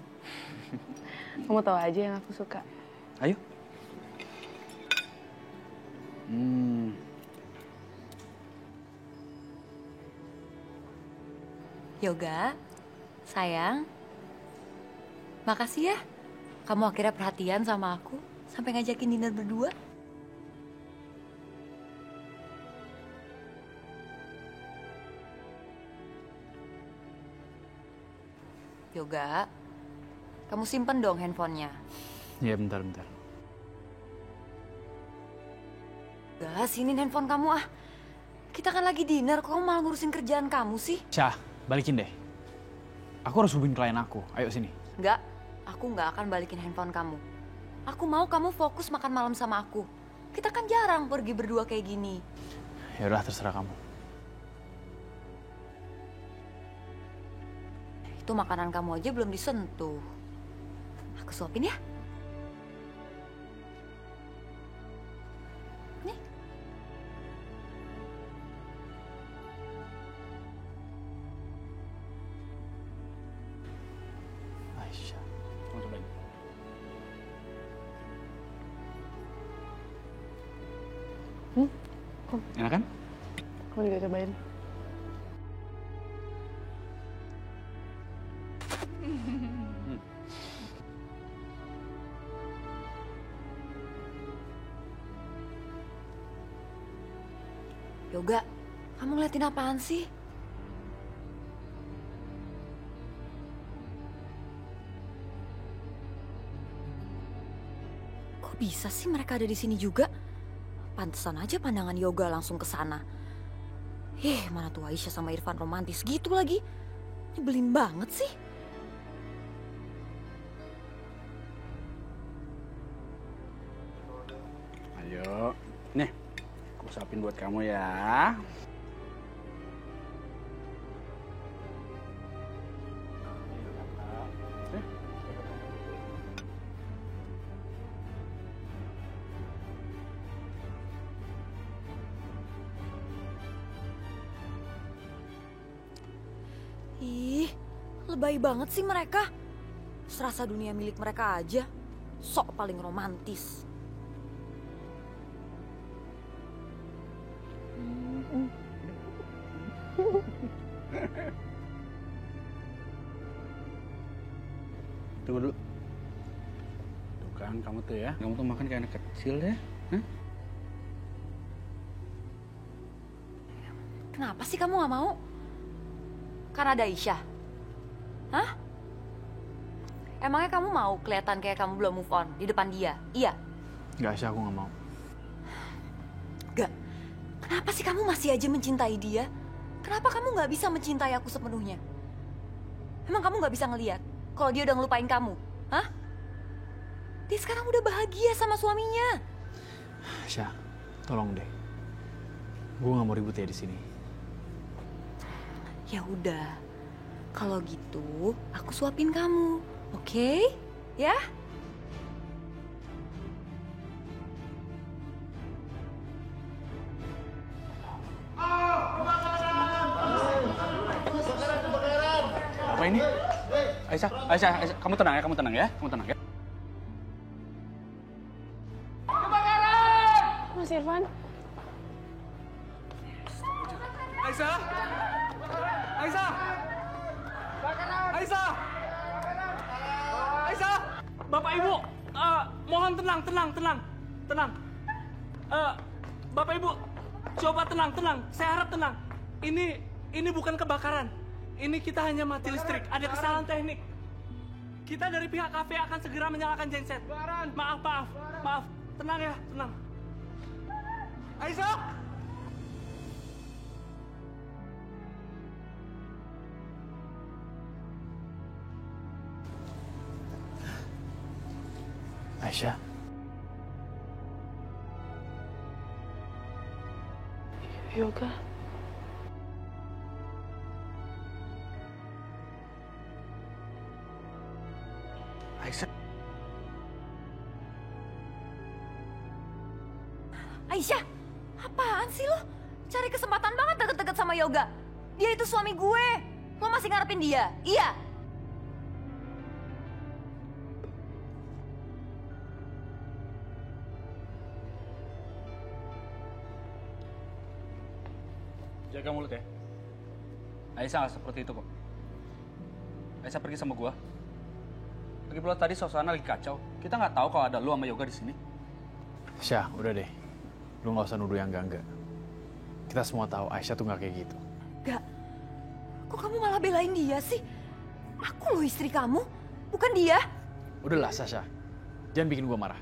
Kamu tahu aja yang aku suka. Ayo. Yoga, sayang. Makasih ya. Kamu akhirnya perhatian sama aku sampai ngajakin dinner berdua. Yoga, kamu simpen dong handphonenya. Iya, bentar. Yoga, sini handphone kamu ah. Kita kan lagi dinner, kok kamu malah ngurusin kerjaan kamu sih? Syah, balikin deh. Aku harus hubungin klien aku. Ayo sini. Enggak, aku nggak akan balikin handphone kamu. Aku mau kamu fokus makan malam sama aku. Kita kan jarang pergi berdua kayak gini. Ya udah, terserah kamu. Itu makanan kamu aja belum disentuh. Aku suapin ya. Nih. Aisyah. Kamu cobain. Enak kan? Kamu juga cobain. Yoga, kamu ngeliatin apaan sih? Kok bisa sih mereka ada di sini juga? Pantesan aja pandangan Yoga langsung ke sana. Mana tuh Aisyah sama Irfan romantis gitu lagi. Nyebelin banget sih. Ayo, nih, aku suapin buat kamu ya. Ih, lebay banget sih mereka. Serasa dunia milik mereka aja. Sok paling romantis. Tunggu dulu. Tuh kan kamu tuh ya, kamu tuh makan kayak anak kecil ya. Hah? Kenapa sih kamu gak mau? Karena ada Aisyah? Hah? Emangnya kamu mau kelihatan kayak kamu belum move on di depan dia? Iya? Gak, Aisyah, aku gak mau. Gak. Kenapa sih kamu masih aja mencintai dia? Kenapa kamu gak bisa mencintai aku sepenuhnya? Emang kamu gak bisa ngelihat kalau dia udah ngelupain kamu? Hah? Dia sekarang udah bahagia sama suaminya. Aisyah, tolong deh. Gue gak mau ribut ya di sini. Ya udah, kalau gitu aku suapin kamu, oke? Ya? Apa ini? Aisyah, kamu tenang ya, kamu tenang ya. Mas Irfan. Aisyah! Aisyah! Aisyah! Aisyah! Bapak Ibu, mohon tenang. Bapak Ibu, coba tenang. Saya harap tenang. Ini bukan kebakaran. Ini kita hanya mati listrik. Ada kesalahan teknik. Kita dari pihak kafe akan segera menyalakan genset. Maaf. Tenang ya, tenang. Aisyah! Aisyah. Yoga. Aisyah. Aisyah, apaan sih lo? Cari kesempatan banget deket-deket sama Yoga. Dia itu suami gue. Lo masih ngarepin dia? Iya? Jaga mulut ya. Aisyah nggak seperti itu kok. Aisyah pergi sama gua. Lagi pula tadi suasana lagi kacau. Kita nggak tahu kalau ada lu sama Yoga di sini. Syah, udah deh. Lu nggak usah nuduh yang enggak. Kita semua tahu Aisyah tuh nggak kayak gitu. Gak. Kok kamu malah belain dia sih? Aku loh istri kamu, bukan dia. Udahlah, Sasha. Jangan bikin gua marah.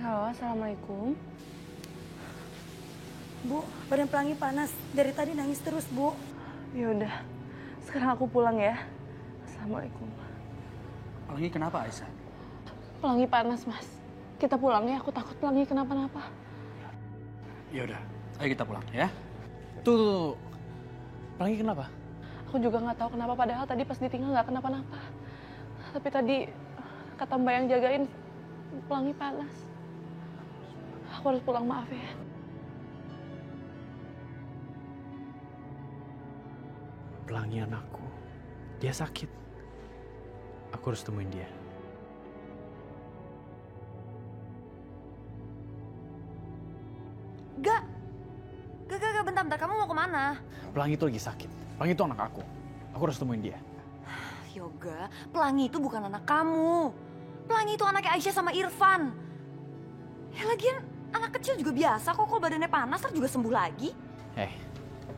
Halo, Assalamualaikum. Bu, badan Pelangi panas. Dari tadi nangis terus, Bu. Ya udah, sekarang aku pulang ya. Assalamualaikum. Pelangi kenapa, Aisyah? Pelangi panas, Mas. Kita pulang ya, aku takut Pelangi kenapa-napa. Ya udah, ayo kita pulang ya. Tuh. Pelangi kenapa? Aku juga nggak tahu kenapa, padahal tadi pas ditinggal nggak kenapa-napa. Tapi tadi kata Mbak yang jagain, Pelangi panas. Aku harus pulang, maaf ya. Pelangi anakku. Dia sakit. Aku harus temuin dia. Gak, bentar. Kamu mau kemana? Pelangi itu lagi sakit. Pelangi itu anak aku. Aku harus temuin dia. Yoga, Pelangi itu bukan anak kamu. Pelangi itu anaknya Aisyah sama Irfan. Ya lagian, anak kecil juga biasa kok, kalau badannya panas ntar juga sembuh lagi.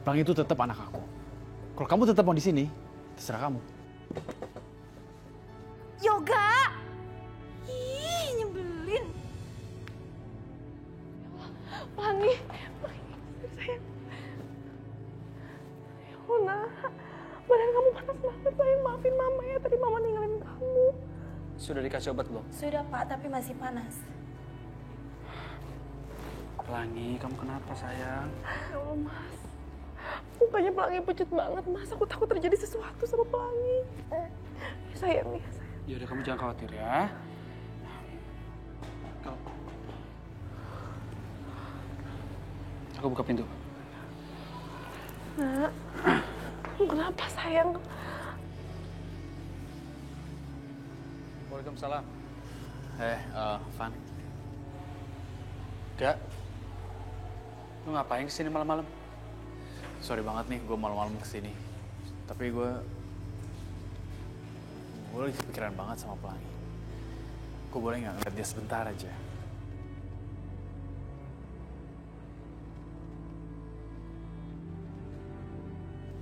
Pelangi itu tetap anak aku. Kalau kamu tetap mau di sini, terserah kamu. Yoga! Ih, nyebelin. Pelangi, sayang. Ya Allah, badan kamu panas banget, sayang. Maafin Mama ya, tadi Mama ninggalin kamu. Sudah dikasih obat belum? Sudah, Pak, tapi masih panas. Pelangi, kamu kenapa, sayang? Ya Allah, Mas. Mukanya Pelangi pucat banget, Mas. Aku takut terjadi sesuatu sama Pelangi. Sayang nih, sayang. Yaudah, kamu jangan khawatir ya. Aku buka pintu. Nak, kenapa sayang? Waalaikumsalam. Van. Gak. Lu ngapain kesini malam-malam? Sorry banget nih, gue malam-malam kesini. Tapi gue lagi kepikiran banget sama Pelangi. Gue boleh nggak ngeliat dia sebentar aja?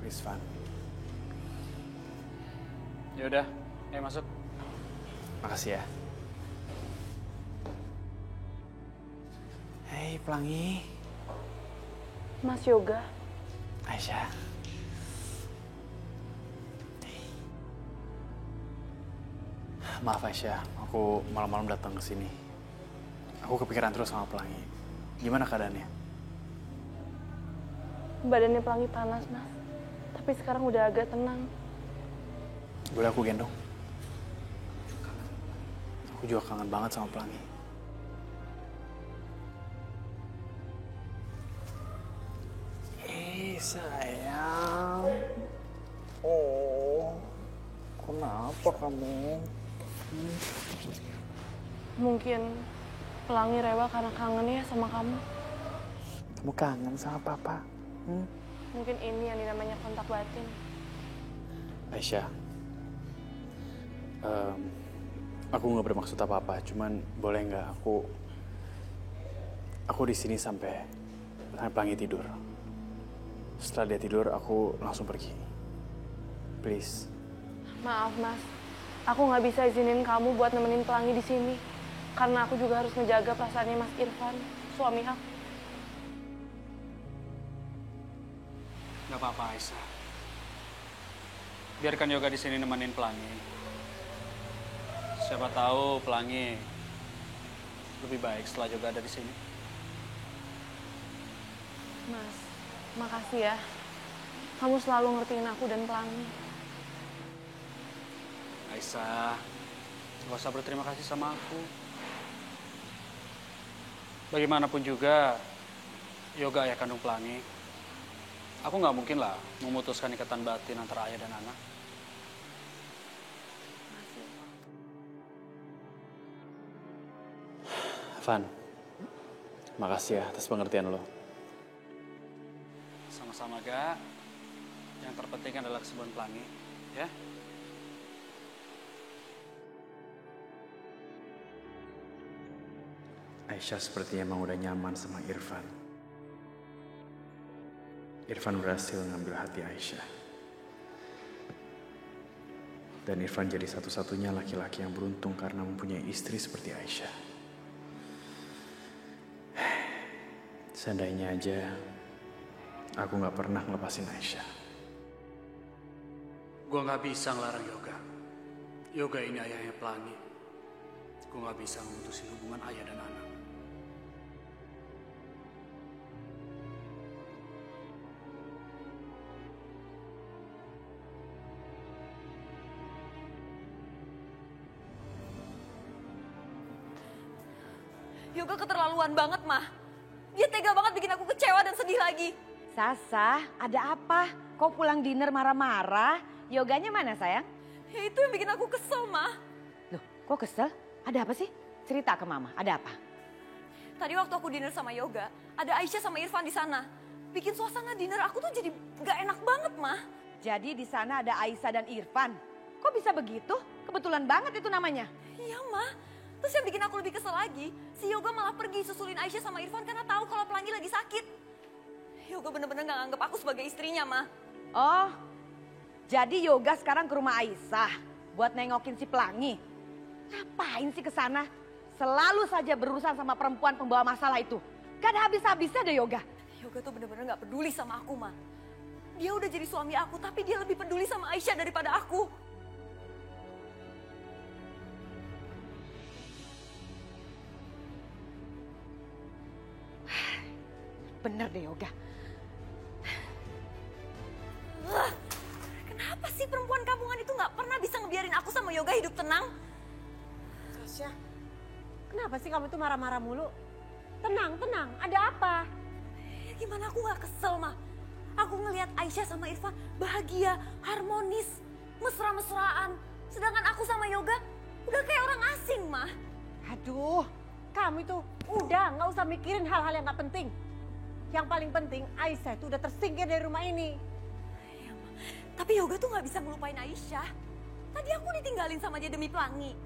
Please, Van. Yaudah, ayo masuk. Makasih ya. Hei, Pelangi. Mas Yoga. Aisyah. Maaf Aisyah, aku malam-malam datang ke sini. Aku kepikiran terus sama Pelangi. Gimana keadaannya? Badannya Pelangi panas, Mas. Tapi sekarang udah agak tenang. Boleh aku gendong? Aku juga kangen banget sama Pelangi. Sayang. Oh, kenapa kamu? Mungkin Pelangi rewel karena kangen ya sama kamu. Kamu kangen sama Papa? Mungkin ini yang dinamanya kontak batin. Aisyah, aku nggak bermaksud apa-apa. Cuman boleh nggak aku di sini sampai Pelangi tidur. Setelah dia tidur, aku langsung pergi. Please. Maaf, Mas. Aku nggak bisa izinin kamu buat nemenin Pelangi di sini. Karena aku juga harus menjaga perasaannya Mas Irfan, suami aku. Gak apa-apa, Aisyah. Biarkan Yoga di sini nemenin Pelangi. Siapa tahu Pelangi lebih baik setelah Yoga ada di sini. Mas, makasih ya. Kamu selalu ngertiin aku dan Pelangi. Aisyah, gak usah berterima kasih sama aku. Bagaimanapun juga, Yoga ayah kandung Pelangi. Aku nggak mungkin lah memutuskan ikatan batin antara ayah dan anak. Van, makasih ya atas pengertian lo. Sama-sama, Ga. Yang terpenting adalah kesembuhan Pelangi, ya. Aisyah sepertinya emang udah nyaman sama Irfan. Irfan berhasil ngambil hati Aisyah. Dan Irfan jadi satu-satunya laki-laki yang beruntung karena mempunyai istri seperti Aisyah. Seandainya aja aku nggak pernah ngelepasin Aisyah. Gue nggak bisa ngelarang Yoga. Yoga ini ayahnya Pelangi. Gue nggak bisa memutusin hubungan ayah dan anak. Yoga keterlaluan banget, Mah. Dia tega banget bikin aku kecewa dan sedih lagi. Sasa, ada apa? Kok pulang dinner marah-marah? Yoganya mana, sayang? Ya itu yang bikin aku kesel, Mah. Loh, kok kesel? Ada apa sih? Cerita ke Mama, ada apa? Tadi waktu aku dinner sama Yoga, ada Aisyah sama Irfan di sana. Bikin suasana dinner aku tuh jadi gak enak banget, Mah. Jadi di sana ada Aisyah dan Irfan. Kok bisa begitu? Kebetulan banget itu namanya. Iya, Mah. Terus yang bikin aku lebih kesel lagi, si Yoga malah pergi susulin Aisyah sama Irfan karena tahu kalau Pelangi lagi sakit. Yoga bener-bener gak nganggep aku sebagai istrinya, Ma. Oh, jadi Yoga sekarang ke rumah Aisyah buat nengokin si Pelangi. Ngapain sih ke sana? Selalu saja berurusan sama perempuan pembawa masalah itu. Gak ada habis-habisnya deh Yoga. Yoga tuh bener-bener gak peduli sama aku, Ma. Dia udah jadi suami aku, tapi dia lebih peduli sama Aisyah daripada aku. Bener deh Yoga. Kenapa sih sih perempuan kampungan itu nggak pernah bisa ngebiarin aku sama Yoga hidup tenang? Tasya, kenapa sih kamu tuh marah-marah mulu? Tenang, tenang, ada apa? Ya gimana aku nggak kesel, mah? Aku ngelihat Aisyah sama Irfan bahagia, harmonis, mesra-mesraan. Sedangkan aku sama Yoga udah kayak orang asing, mah. Aduh, kamu itu udah nggak usah mikirin hal-hal yang nggak penting. Yang paling penting Aisyah itu udah tersingkir dari rumah ini. Ya, Ma. Tapi Yoga tuh nggak bisa ngelupain Aisyah. Tadi aku ditinggalin sama dia demi pelangi.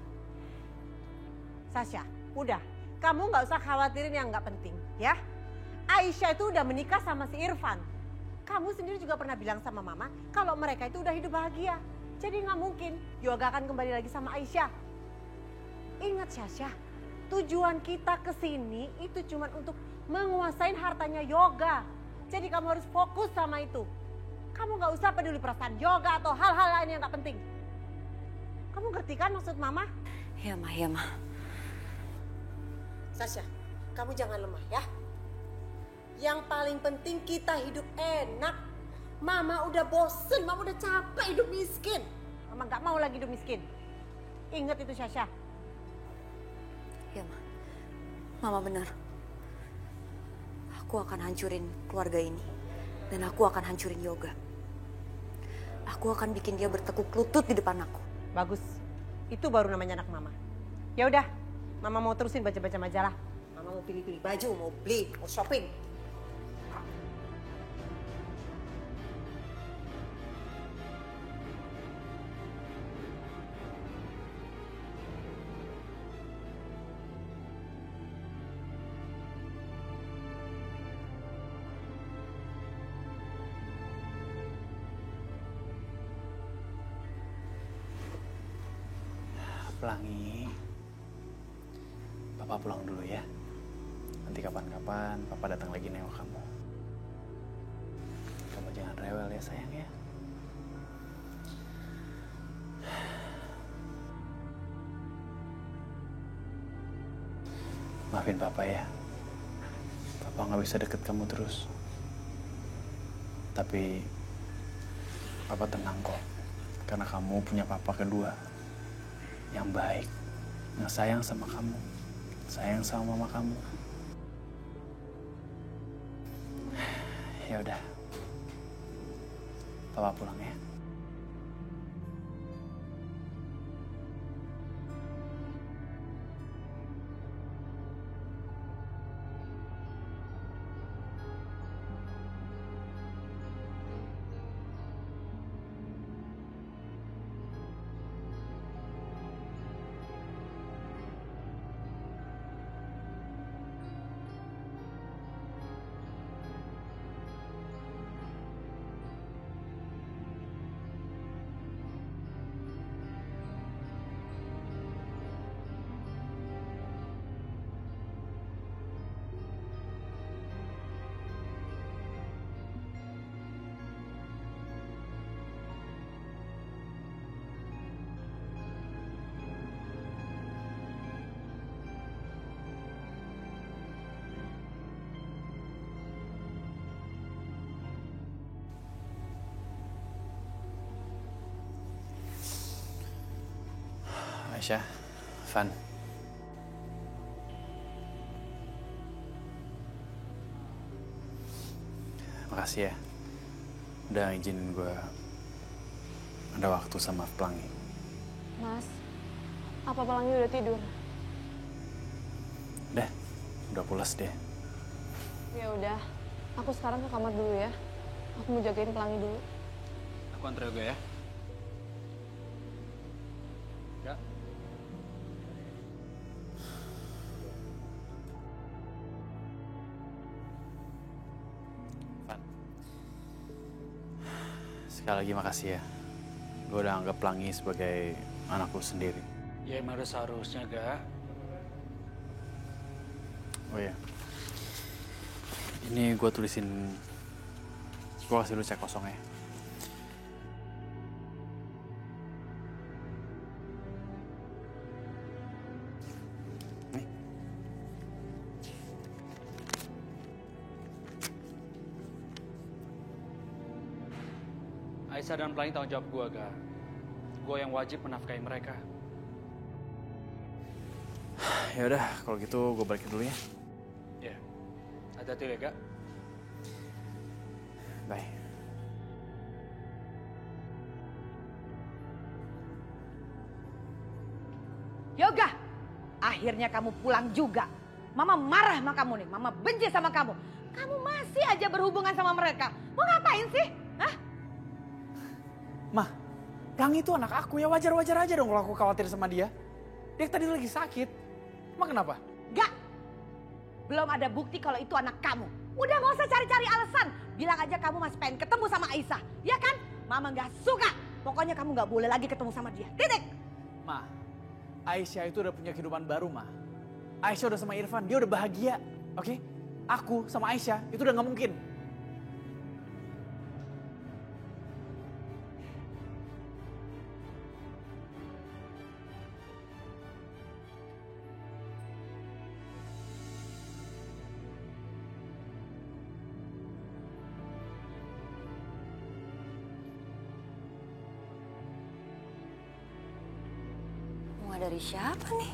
Sasha, udah. Kamu nggak usah khawatirin yang nggak penting, ya. Aisyah itu udah menikah sama si Irfan. Kamu sendiri juga pernah bilang sama Mama kalau mereka itu udah hidup bahagia. Jadi nggak mungkin Yoga akan kembali lagi sama Aisyah. Ingat Sasha, tujuan kita ke sini itu cuma untuk menguasain hartanya Yoga. Jadi kamu harus fokus sama itu. Kamu nggak usah peduli perasaan Yoga atau hal-hal lain yang nggak penting. Kamu ngerti kan maksud Mama? Ya, Ma, ya, Ma. Sasha, kamu jangan lemah ya. Yang paling penting kita hidup enak. Mama udah bosen, Mama udah capek hidup miskin. Mama gak mau lagi hidup miskin. Ingat itu Sasha. Ya, Ma. Mama benar. Aku akan hancurin keluarga ini. Dan aku akan hancurin Yoga. Aku akan bikin dia bertekuk lutut di depan aku. Bagus. Itu baru namanya anak Mama. Ya udah, Mama mau terusin baca-baca majalah. Mama mau pilih-pilih baju, mau beli, mau shopping. Pelangi, Papa pulang dulu ya. Nanti kapan-kapan Papa datang lagi nengok kamu. Kamu jangan rewel ya sayang ya. Maafin Papa ya. Papa nggak bisa deket kamu terus. Tapi Papa tenang kok. Karena kamu punya Papa kedua. Yang baik, yang sayang sama kamu, sayang sama mama kamu. Ya udah, Papa pulang ya. Aisyah, Van. Makasih ya. Udah izinin gue ada waktu sama Pelangi. Mas, apa Pelangi udah tidur? Udah pulas deh. Ya udah, aku sekarang ke kamar dulu ya. Aku mau jagain Pelangi dulu. Aku antar Yoga ya. Ya. Van. Sekali lagi makasih ya. Gue udah anggap Pelangi sebagai anakku sendiri. Ya emang udah seharusnya, Ga. Oh iya. Ini gue tulisin. Gue kasih lu cek kosong ya. Aisyah dan Pelangi tanggung jawab gue, Ga. Gue yang wajib menafkahi mereka. Ya udah, kalau gitu gue balik dulu ya. Ya, hati-hati ya, Ga. Bye. Yoga, akhirnya kamu pulang juga. Mama marah sama kamu nih, Mama benci sama kamu. Kamu masih aja berhubungan sama mereka. Mau ngapain sih? Hah? Mah, Pelangi itu anak aku ya, wajar-wajar aja dong kalau aku khawatir sama dia. Dia tadi lagi sakit. Emang kenapa? Gak. Belum ada bukti kalau itu anak kamu. Udah gak usah cari-cari alasan. Bilang aja kamu masih pengen ketemu sama Aisyah. Ya kan? Mama gak suka. Pokoknya kamu gak boleh lagi ketemu sama dia. Titik. Ma, Aisyah itu udah punya kehidupan baru, Ma. Aisyah udah sama Irfan, dia udah bahagia. Oke? Aku sama Aisyah itu udah gak mungkin. Bunga dari siapa nih?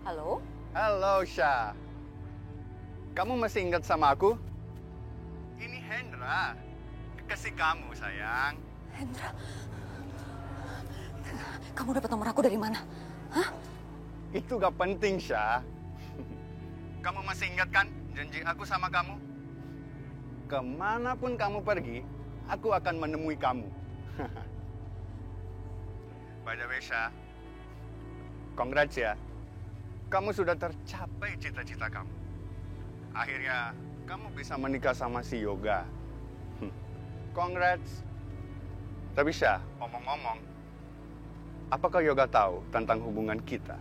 Halo? Halo, Syah. Kamu masih ingat sama aku? Ini Hendra, kekasih kamu, sayang. Hendra, kamu dapat nomor aku dari mana? Hah? Itu gak penting, Syah. Kamu masih ingat kan janji aku sama kamu? Kemanapun kamu pergi, aku akan menemui kamu. By the way, Syah, congrats ya. Kamu sudah tercapai cita-cita kamu. Akhirnya, kamu bisa menikah sama si Yoga. Congrats. Tapi Syah, omong-omong, apakah Yoga tahu tentang hubungan kita?